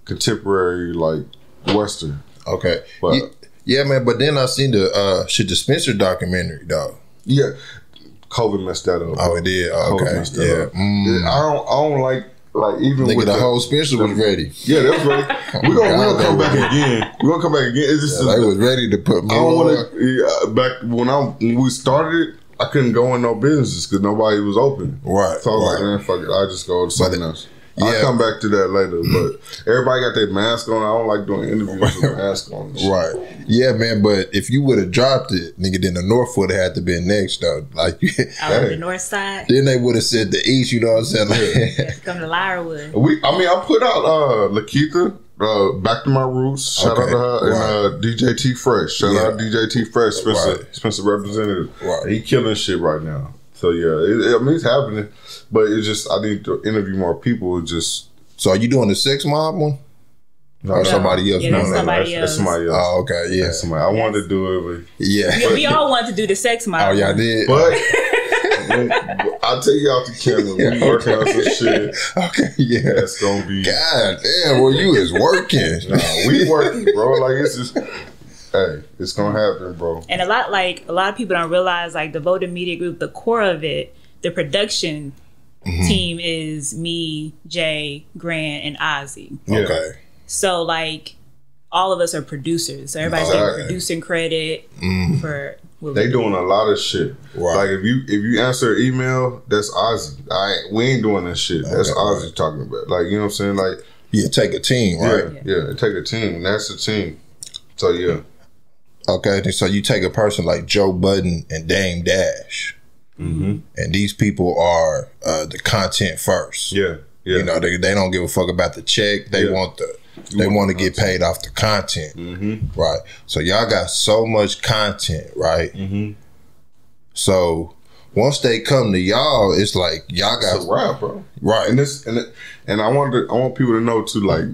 contemporary, like Western. Okay. But, yeah, man. But then I seen the Spencer documentary, dog. Yeah. COVID messed that up. Oh, it did. Oh, COVID okay, messed that up. I don't like even nigga, with the whole special was ready. Yeah, that was ready. We're gonna come back again. We're gonna come back again. It's just They was ready to put more. I don't want to. Back when we started it, I couldn't go in no businesses because nobody was open. Right. So I was like, man, fuck it. I just go to something else. I'll come back to that later. But everybody got their mask on. I don't like doing interviews with a mask on. Right. Yeah, man. But if you would have dropped it, nigga, then the North would have had to be next, though. Like, the North Side. Then they would have said the East. You know what I'm saying? Like, come to Lyrewood. I put out Lakeitha. Back to My Roots. Shout out to her and DJ T Fresh. Shout out DJ T Fresh, Spencer representative. Right. He killing shit right now. So yeah, it's happening, but it's just I need to interview more people. So are you doing the Sex Mob one? No, or somebody else? Yeah, that's somebody else. That's somebody else. Oh, okay, yeah. That's somebody. I wanted to do it, but we all wanted to do the Sex Mob. Oh, y'all did. But I'll take you out the camera. We working on some shit. Okay, yeah. That's gonna be. God damn, well, you is working. Nah, we working, bro. Like it's just. Hey, it's gonna happen, bro. And a lot of people don't realize, like, the Voted Media Group, the core of it, the production team is me, Jay, Grant, and Ozzy. Okay. So, like, all of us are producers. So everybody's getting producing credit for. They doing a lot of shit. Right. Like if you answer an email, that's Ozzy. We ain't doing that shit. That's Ozzy talking about. Like, you know what I'm saying? Like, take a team, right? Yeah, take a team. That's the team. So yeah. Okay, so you take a person like Joe Budden and Dame Dash, and these people are the content first. Yeah. You know, they don't give a fuck about the check. They want to get paid off the content, right? So y'all got so much content, right? So once they come to y'all, it's like y'all got it's a wrap, bro. Right, and I want people to know too, like.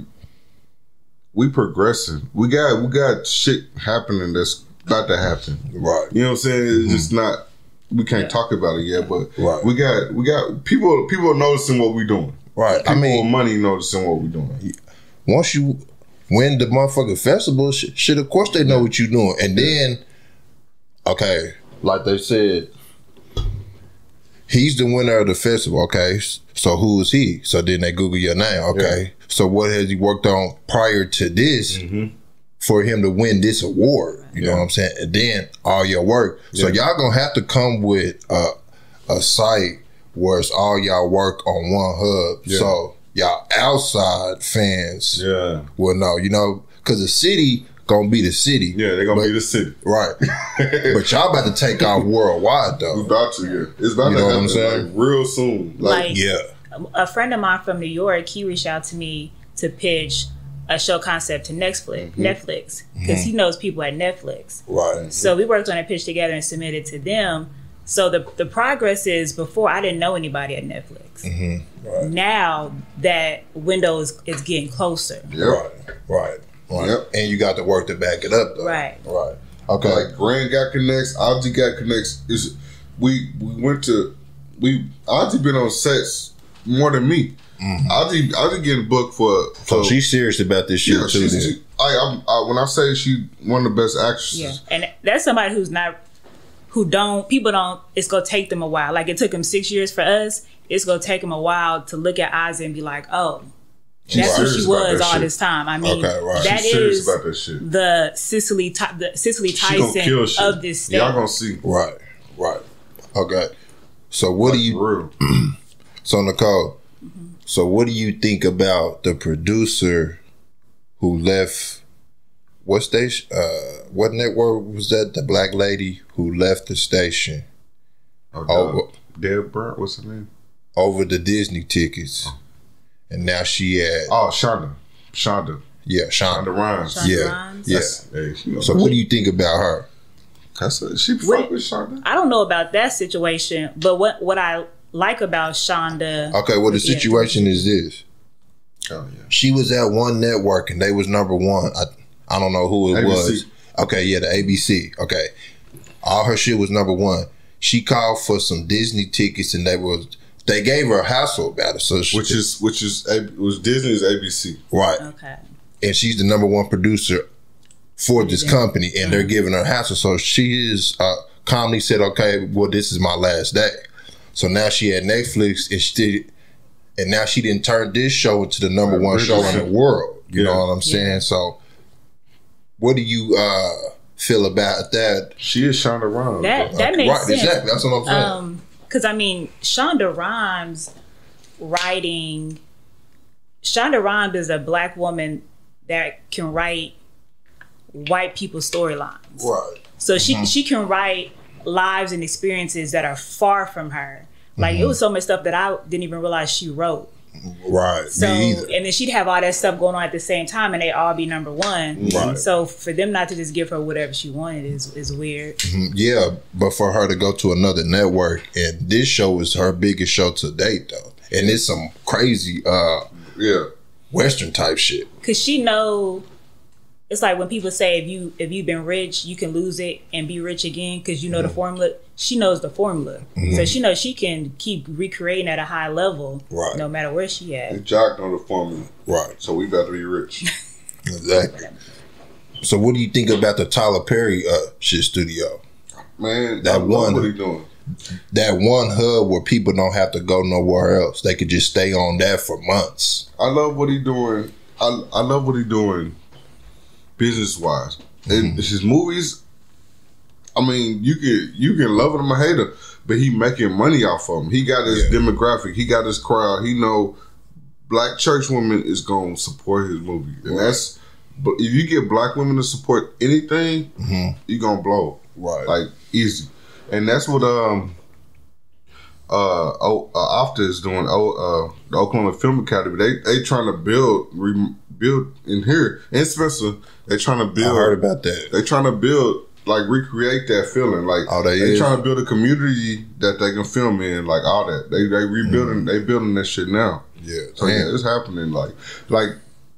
We progressing. We got shit happening that's about to happen. Right. You know what I'm saying? It's just not. We can't talk about it yet, but we got people noticing what we doing. Right. People with money noticing what we doing. Once you win the motherfucking festival, shit, of course they know what you doing. And then, okay, like they said, he's the winner of the festival. Okay, so who is he? So then they Google your name. Okay. So what has he worked on prior to this for him to win this award? You know what I'm saying? And then all your work. So y'all gonna have to come with a site where it's all y'all work on one hub. So y'all outside fans will know, you know, because the city gonna be the city. Yeah, they're gonna be the city. Right. But y'all about to take off worldwide though. We about to, It's about to happen like, real soon. Like, a friend of mine from New York, he reached out to me to pitch a show concept to Netflix because he knows people at Netflix. Right. So we worked on a pitch together and submitted to them. So the progress is, before I didn't know anybody at Netflix. Right. Now that window is getting closer. Right. Yep. And you got to work to back it up though. Right. Okay. Like Grant got connects, Ozzy got connects. We went to Ozzy been on sets more than me. Ozzy getting booked for. So she's serious about this shit too. When I say she one of the best actresses, and that's somebody people don't. It's gonna take them a while. Like it took them 6 years for us. It's gonna take them a while to look at Ozzy and be like, oh, that's who she was all this time. I mean, that is the Cicely Tyson of this state. Y'all gonna see. Right. Okay. So what do you? So Nicole, so what do you think about the producer who left? What station? What network was that? The black lady who left the station. Deb Burnt, what's her name? Over the Disney tickets, and now she at. Oh, Shonda. Yeah, Shonda Rhimes. Yeah. So what do you think about her? She fuck with Shonda. I don't know about that situation, but what I like about Shonda. Okay, well the situation is this. Oh yeah. She was at one network and they was number one. I don't know who it ABC. was. Okay, yeah, the ABC. Okay. All her shit was number one. She called for some Disney tickets and they gave her a hassle about it. So which was Disney's ABC. Right. Okay. And she's the number one producer for this company and they're giving her a hassle. So she is calmly said, okay, well, this is my last day. So now she had Netflix and now she didn't turn this show into the number one show in the world. You know what I'm saying? So what do you feel about that? She is Shonda Rhimes. That makes sense. Exactly. That's what I'm saying. Because I mean, Shonda Rhimes writing. Shonda Rhimes is a black woman that can write white people's storylines. Right. So she can write lives and experiences that are far from her. Like it was so much stuff that I didn't even realize she wrote. Right. So Me either. and then she'd have all that stuff going on at the same time, and they all be number one. Right. So for them not to just give her whatever she wanted is weird. Yeah, but for her to go to another network, and this show is her biggest show to date, though, and it's some crazy, Western type shit. Cause she know. It's like when people say if you've been rich, you can lose it and be rich again because you know the formula. She knows the formula, so she knows she can keep recreating at a high level, no matter where she at. And Jock know the formula, right? So we better be rich. Exactly. So what do you think about the Tyler Perry shit studio? Man, that one, what he doing? That one hub where people don't have to go nowhere else. They could just stay on that for months. I love what he doing. I love what he doing. Business wise, his movies. I mean, you can love him or hate him, but he making money off of him. He got his demographic. He got his crowd. He know black church women is gonna support his movie, and that's. But if you get black women to support anything, you gonna blow, like easy, and that's what OFTA is doing. The Oklahoma Film Academy. They trying to build in here in Spencer. They trying to build. I heard about that. They trying to build, like, recreate that feeling. Like they trying to build a community that they can film in, like all that. They rebuilding. They building that shit now. Yeah. So yeah, it's happening. Like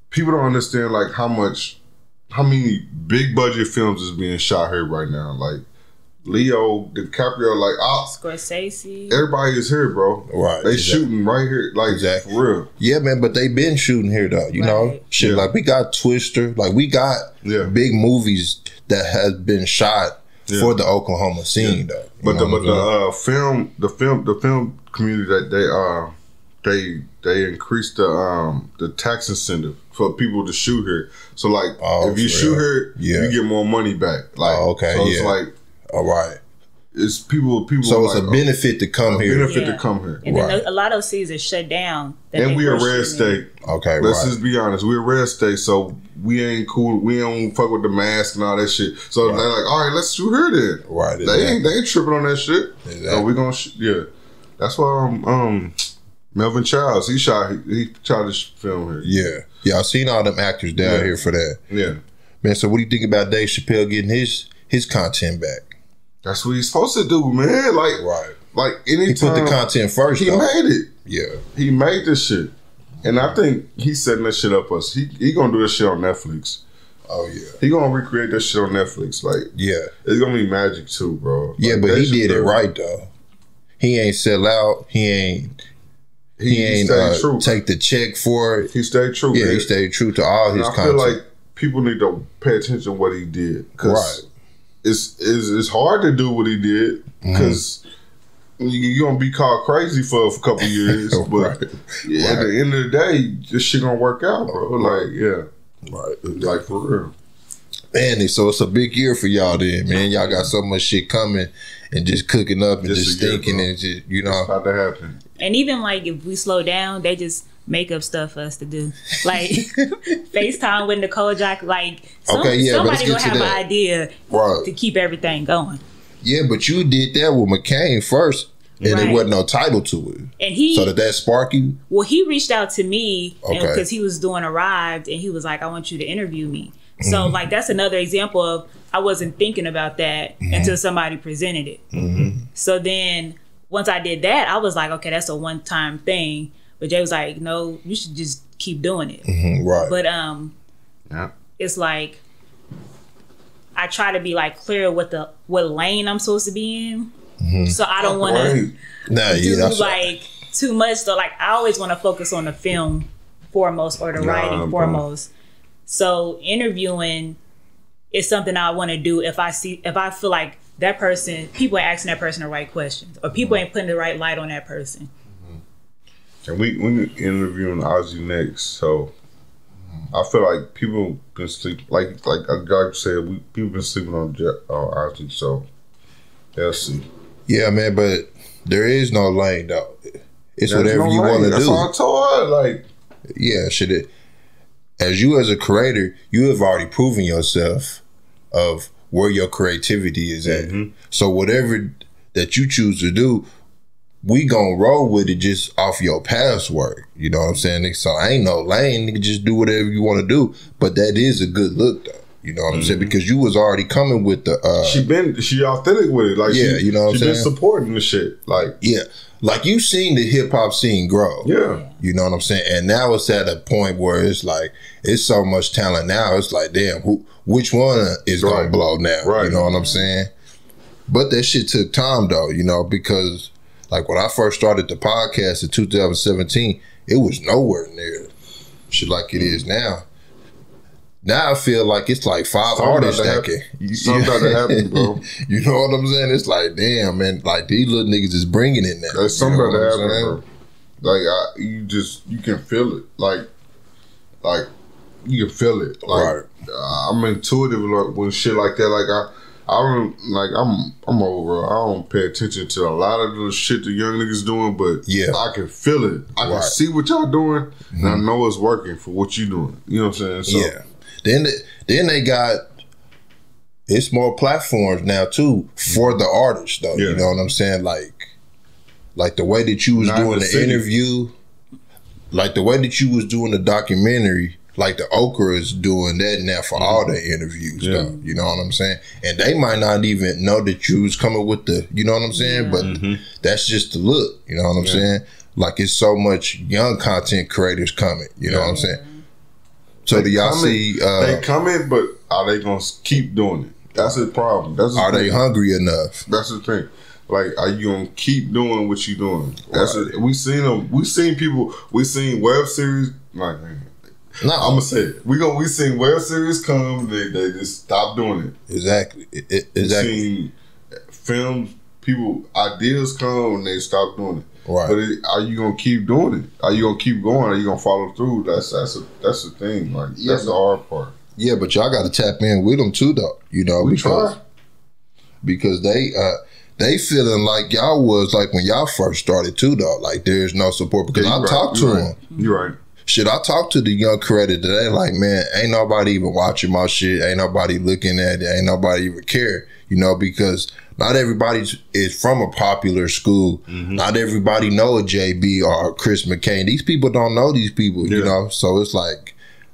people don't understand like how many big budget films is being shot here right now. Like Leo, DiCaprio, like Scorsese. Everybody is here, bro. Right. They shooting right here, like for real. Yeah, man, but they been shooting here though. You know? Shit, like we got Twister, like we got big movies that has been shot for the Oklahoma scene though. But the film community that they increased the tax incentive for people to shoot here. So like if you shoot here, you get more money back. Like so it's like all right. It's people. So it's like, a benefit to come here. Benefit to come here. And then a lot of those cities are shut down. And we a red state. Okay, let's just be honest. We're a red state, so we ain't cool. We don't fuck with the mask and all that shit. So they're like, all right, let's shoot here then. Right. They ain't tripping on that shit. Exactly. So we gonna That's why Melvin Childs he tried to film here. Yeah. I seen all them actors down here for that. Yeah. Man, so what do you think about Dave Chappelle getting his content back? That's what he's supposed to do, man. Like anytime he put the content first. He made it. Yeah, he made this shit, and I think he's setting that shit up. He gonna do this shit on Netflix. Oh yeah, he gonna recreate that shit on Netflix. Like it's gonna be magic too, bro. Yeah, like, but he did it right though. He ain't sell out. He ain't take the check for it. He stayed true. Yeah, he stayed true to all his content. I feel like people need to pay attention to what he did. Right. It's hard to do what he did because you're gonna be called crazy for a couple years, but at the end of the day, this shit gonna work out, bro. Like for real. Man, so it's a big year for y'all then, man. Y'all got so much shit coming and just cooking up and just thinking and just, you know. It's about to happen. And even like if we slow down, they just make up stuff for us to do. Like FaceTime with Nicole Jack. Like somebody gonna have an idea to keep everything going. Yeah, but you did that with McCain first. And there wasn't no title to it. And so did that spark you? Well, he reached out to me because he was doing Arrived and he was like, I want you to interview me. So like that's another example of I wasn't thinking about that until somebody presented it. So then once I did that, I was like, okay, that's a one-time thing. But Jay was like, no, you should just keep doing it. Right. But it's like I try to be like clear what lane I'm supposed to be in. So I don't want to do like too much. So like I always want to focus on the film foremost or the writing foremost. So interviewing is something I want to do if I feel like that person, people ain't asking that person the right questions, or people ain't putting the right light on that person. And we interviewing Ozzy next, so I feel like people been sleep like a guy said, people been sleeping on Ozzy, so they'll see. Yeah, man, but there is no lane though. It's There's whatever no you lane. want to That's do. what I told her. Like, yeah, shit. As you as a creator, you have already proven yourself of where your creativity is at. So whatever that you choose to do, we gonna roll with it just off your past work. You know what I'm saying? So ain't no lane. You can just do whatever you want to do. But that is a good look though. You know what I'm saying? Because you was already coming with the she authentic with it. Like, yeah, you know what I'm saying? She been supporting the shit. Like, yeah. Like you seen the hip hop scene grow. Yeah. You know what I'm saying? And now it's at a point where it's like it's so much talent now. It's like, damn, which one is gonna blow now? Right. You know what I'm saying? But that shit took time though, you know, because like when I first started the podcast in 2017, it was nowhere near shit like it is now. Now I feel like it's like 5 artists that can. Something about to happen, bro. You know what I'm saying? It's like, damn, man, like these little niggas is bringing it now. There's something about to happen, bro. Like, you can feel it. Like you can feel it. Like, I'm intuitive when shit like that. Like I'm over. I don't pay attention to a lot of the shit the young niggas doing, but yeah, I can feel it. I can see what y'all doing, and I know it's working for what you doing. You know what I'm saying? So, yeah. Then they got it's more platforms now too for the artists though. Yeah. You know what I'm saying? Like the way that you was doing the interview, like the way that you was doing the documentary. Like the Okra is doing that now for all their interviews, though. You know what I'm saying? And they might not even know that you was coming with the, you know what I'm saying? But that's just the look, you know what I'm saying? Like it's so much young content creators coming, you know what I'm saying? So do y'all see? They coming, but are they gonna keep doing it? That's the problem. Are they hungry enough? That's the thing. Like, are you gonna keep doing what you doing? That's we seen them. We seen people. We seen web series. Like, no, I'm gonna say it. We seen web series come. They just stop doing it. Exactly. Exactly. We seen films, people ideas come and they stop doing it. Right. But are you gonna keep doing it? Are you gonna keep going? Are you gonna follow through? That's the thing. Like that's the hard part. Yeah, but y'all got to tap in with them too, though. You know, because they feeling like y'all was like when y'all first started too, though. Like there's no support because I talked to them. You're right. Shit, I talked to the young creator today. Like, man, ain't nobody even watching my shit. Ain't nobody looking at it. Ain't nobody even care. You know, because not everybody is from a popular school. Not everybody know a JB or a Chris McCain. These people don't know these people. You know, so it's like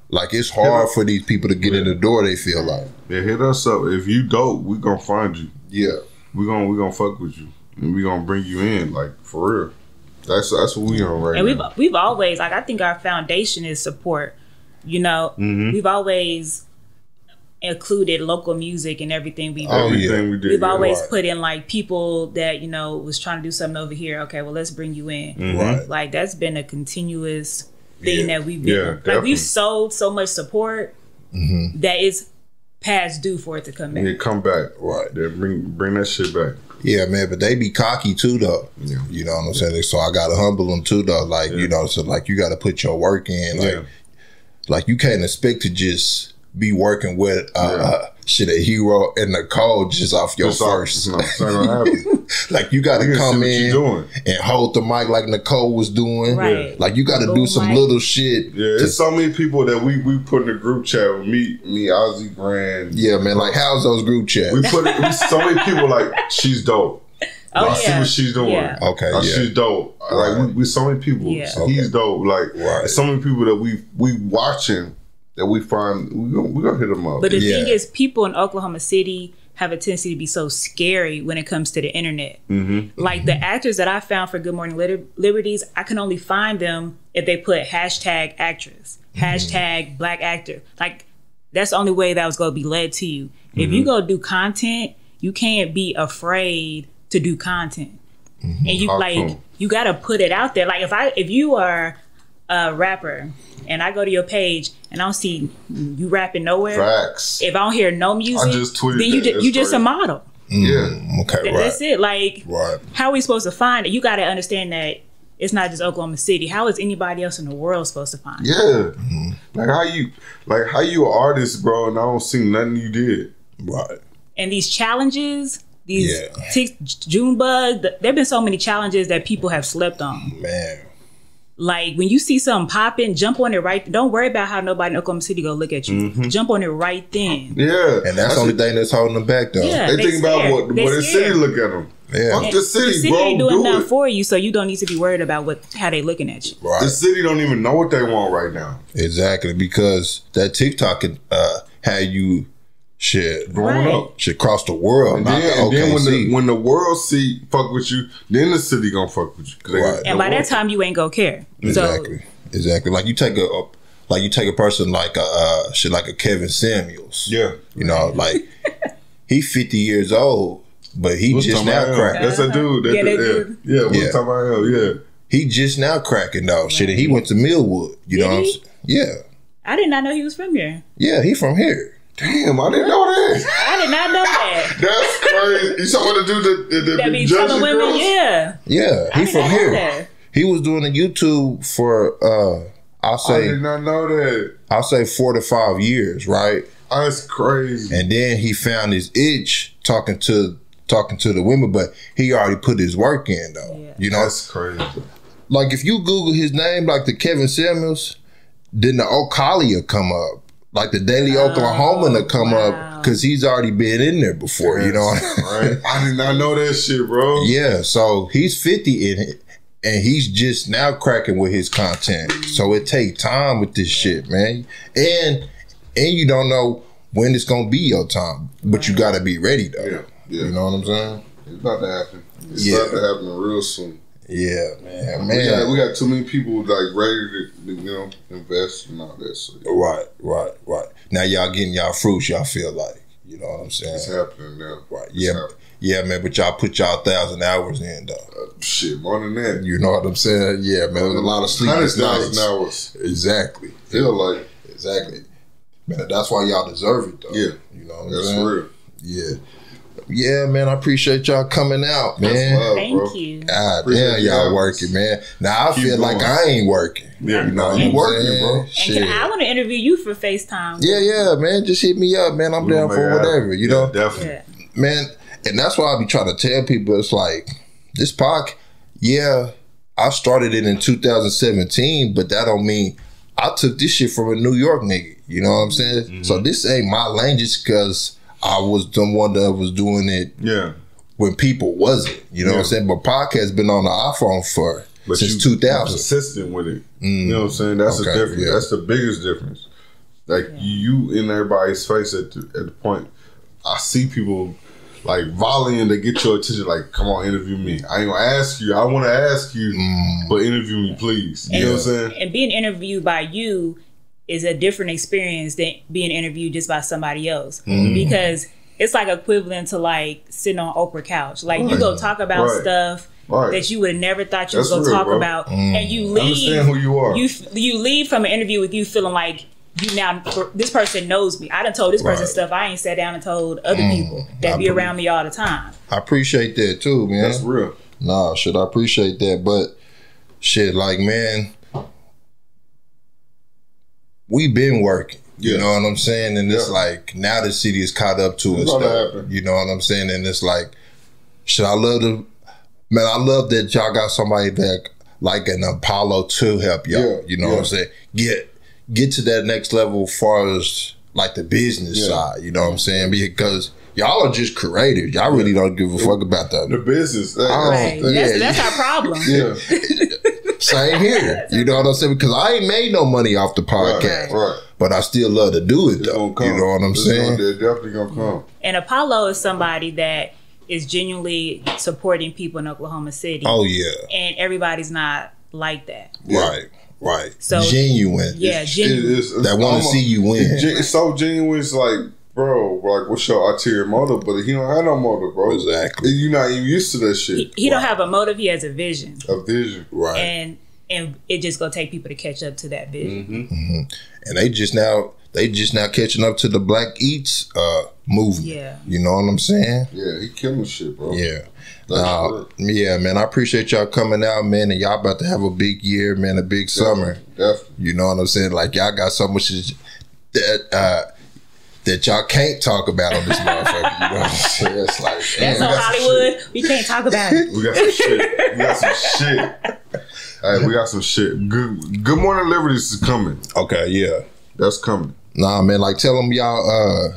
it's hard for these people to get in the door. They feel like. Yeah, hit us up. If you dope, we gonna find you. Yeah, we gonna fuck with you, and we gonna bring you in, like for real. That's what we on right now. And we've always, like, I think our foundation is support. You know, we've always included local music and everything we do. Everything we did. We've always put in like people that, you know, was trying to do something over here. Okay, well, let's bring you in. Right. Like that's been a continuous thing that we've been. Like definitely. we've sold so much support that it's past due for it to come back. Yeah, come back. Right. Then bring that shit back. Yeah, man, but they be cocky too, though. Yeah. You know what I'm saying? So I gotta humble them too, though. Like, you know, so like you gotta put your work in. Like you can't expect to just be working with shit a hero and Nicole just off your first. No, it's not gonna happen. Like you gotta come in and hold the mic like Nicole was doing. Right. Like you gotta do some little shit. Yeah, it's so many people that we put in the group chat with me, Ozzy, Grand. Yeah, man. Like how's those group chats? We so many people like she's dope. Oh, I see what she's doing. Yeah. Okay, she's dope. Like we so many people. Yeah. He's dope. Like so many people that we watching that we find we gonna hit them up. But the thing is, people in Oklahoma City have a tendency to be so scary when it comes to the internet. Like the actors that I found for Good Morning Liberties, I can only find them if they put hashtag actress, hashtag black actor. Like that's the only way that was gonna be led to you. If you go do content, you can't be afraid to do content. And you you gotta put it out there. Like if you are a rapper and I go to your page and I don't see you rapping nowhere. Facts. If I don't hear no music, I just tweeted then you just a model. Okay, right. That's it. Like, Right. how are we supposed to find it? You got to understand that it's not just Oklahoma City. How is anybody else in the world supposed to find it? Yeah. Like how you an artist, bro, and I don't see nothing you did. Right. And these challenges, these Junebug, there have been so many challenges that people have slept on. Man. Like, when you see something popping, jump on it right. Don't worry about how nobody in Oklahoma City go look at you. Jump on it right then. Yeah. And that's the only thing that's holding them back, though. Yeah, They think about what the city look at them. Yeah. Fuck the city, The city bro. ain't doing Do nothing it. for you, so you don't need to be worried about how they looking at you. Right. The city don't even know what they want right now. Exactly, because that TikTok can had you shit Growing Right. up. shit across the world. And not then, the OKC. when the world fuck with you, then the city gonna fuck with you. 'Cause they Right. got And the by that world. time, you ain't gonna care. Exactly. Exactly. Like you take a person like a Kevin Samuels. Yeah. You know, like he 50 years old, but he What's just talking now about him? cracking. That's a dude. Yeah, that dude. Yeah, what's Yeah. talking about him? Yeah. He just now cracking though. Shit, and he went to Millwood. You know Did what I'm he? saying? Yeah. I did not know he was from here. Yeah, he from here. Damn, I didn't know that. I did not know that. That's crazy. You saw what to do the That be judging telling women, girls? yeah. Yeah, I he did from not know here. that. He was doing a YouTube for I'll I say did not know that. 4 to 5 years, right? That's crazy. And then he found his itch talking to the women, but he already put his work in though. Yeah. You know, That's crazy. like if you Google his name, like the Kevin Samuels, then the Ocalia come up, like the Daily Oklahoman to come wow. up because he's already been in there before. You know, Right? I did not know that shit, bro. yeah. So he's 50 in it, and he's just now cracking with his content. So it take time with this shit, man, and you don't know when it's gonna be your time, but you gotta be ready though. Yeah. Yeah. You know what I'm saying? It's about to happen. It's Yeah. about to happen real soon. Yeah, man. We got too many people like ready to invest and all that. So Right. Now y'all getting y'all fruits. Y'all feel like, you know what I'm saying? it's happening now. Right. It's Yeah. happening. Yeah, man. But y'all put y'all 1,000 hours in though. Shit, more than that. You know what I'm saying? Yeah, man. There's a lot of sleepless 100,000 nights. hours. Exactly. Feel like Exactly. Man, that's why y'all deserve it though. Yeah. You know what I'm that's saying? real. Yeah. Yeah, man, I appreciate y'all coming out, man. That's love, Thank bro. you. God Appreciate damn, you y'all having working, us. man. Now I Keep feel like going. I ain't working. Yeah, You know what you I'm working, saying? bro. And Shit. I want to interview you for FaceTime. Yeah, man. Just hit me up, man. I'm We down gonna for make it whatever, happen. you Yeah, know? definitely. Yeah. Man, and that's why I be trying to tell people, it's like, this podcast, yeah, I started it in 2017, but that don't mean I took this shit from a New York nigga. You know what I'm saying? Mm-hmm. So this ain't my language because I was the one that was doing it Yeah. when people wasn't. You know what I'm saying? But podcast been on the iPhone since 2000. Consistent with it. You know what I'm saying? That's Okay, the difference. yeah. That's the biggest difference. Like you in everybody's face at the point. I see people like volleying to get your attention. Like, come on, interview me. I ain't gonna ask you. I want to ask you, but interview me, please. You know what I'm saying? And being interviewed by you is a different experience than being interviewed just by somebody else. Because it's like equivalent to like sitting on Oprah couch. Like you go talk about Right. stuff Right. that you would have never thought you was That's gonna real, talk bro. about, and you leave. Understand who you are. You leave from an interview with you feeling like this person knows me. I done told this person Right. stuff I ain't sat down and told other people that be around me all the time. I appreciate that too, man. That's real. Nah, shit, I appreciate that. But shit, like, man, we been working. You Yeah. know what I'm saying? And it's Yeah. like now the city is caught up to us. It's gonna though. happen. You know what I'm saying? And it's like, shit, I love that y'all got somebody that like an Apollo to help y'all. Yeah. You know what I'm saying? Get to that next level as far as like the business side. You know what I'm saying? Because y'all are just creators. Y'all really don't give a fuck about The that. business. Right. yeah. That's our problem. Yeah. Same here. You know what I'm saying? Because I ain't made no money off the podcast. Right. But I still love to do it It's though. gonna come. You know what I'm saying? They're definitely gonna come. And Apollo is somebody that is genuinely supporting people in Oklahoma City. Oh yeah. And everybody's not like that. Yeah. Right. So- genuine. Yeah, genuine. It's That want to see you win. It's so genuine. It's like, bro, like, what's your ulterior motive? But he don't have no motive, bro. Exactly. You're not even used to that shit. He don't have a motive, he has a vision. A vision. Right. And it just gonna take people to catch up to that vision. And they they just now catching up to the Black Eats movement. Yeah. You know what I'm saying? Yeah, he killing shit, bro. Yeah. Yeah, man, I appreciate y'all coming out, man, and y'all about to have a big year, man, a big summer. Definitely. You know what I'm saying? Like, y'all got so much that y'all can't talk about on this motherfucker. You know what I'm saying? It's like, that's on Hollywood. We can't talk about it. We got some shit. We got some shit. Hey, we got some shit. Good Morning Liberties is coming. Okay, yeah. That's coming. Nah, man, like, tell them y'all,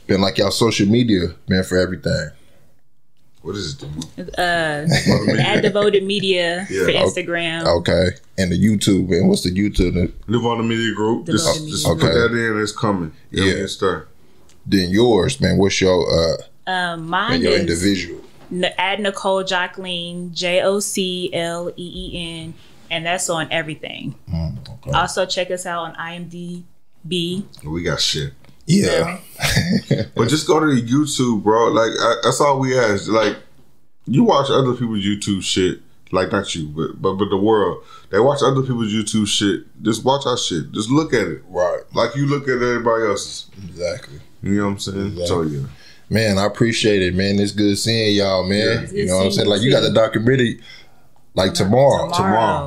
been like y'all social media, man, for everything. What is it? At Devoted Media for Instagram. Okay. And the YouTube, man. What's the YouTube? Live on the Media Group. Just put that in. It's coming. Yeah. Start. Then yours, man. What's your mine your is individual? At Nicole Jacqueline, JOCLEEN, and that's on everything. Okay. Also check us out on IMDb. We got shit. Yeah. But just go to the YouTube, bro. Like, that's all we ask. Like, you watch other people's YouTube shit. Like, not you, but the world. They watch other people's YouTube shit. Just watch our shit. Just look at it. Right. Like you look at everybody else's. Exactly. You know what I'm saying? Exactly. So, yeah. Man, I appreciate it, man. It's good seeing y'all, man. Yeah. You know what I'm saying? Like, you got the documentary, like, tomorrow.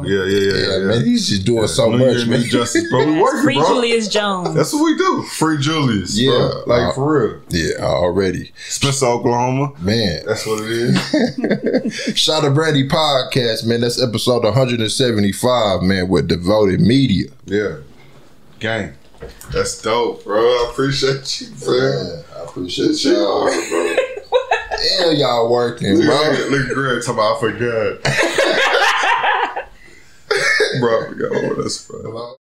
Yeah. Man, he's just doing so much, man. Justice, bro. We working, Free bro. Julius Jones. That's what we do. Free Julius, bro. Like, for real. Yeah, already. Spencer, Oklahoma. Man. That's what it is. Shout out Brandy Podcast, man. That's episode 175, man, with Devoted Media. Yeah. Gang. That's dope, bro. I appreciate you, man. I appreciate y'all, bro. Damn, y'all working, bro. Look at Greg talking about I forgot. Bro, I forgot all this, bro.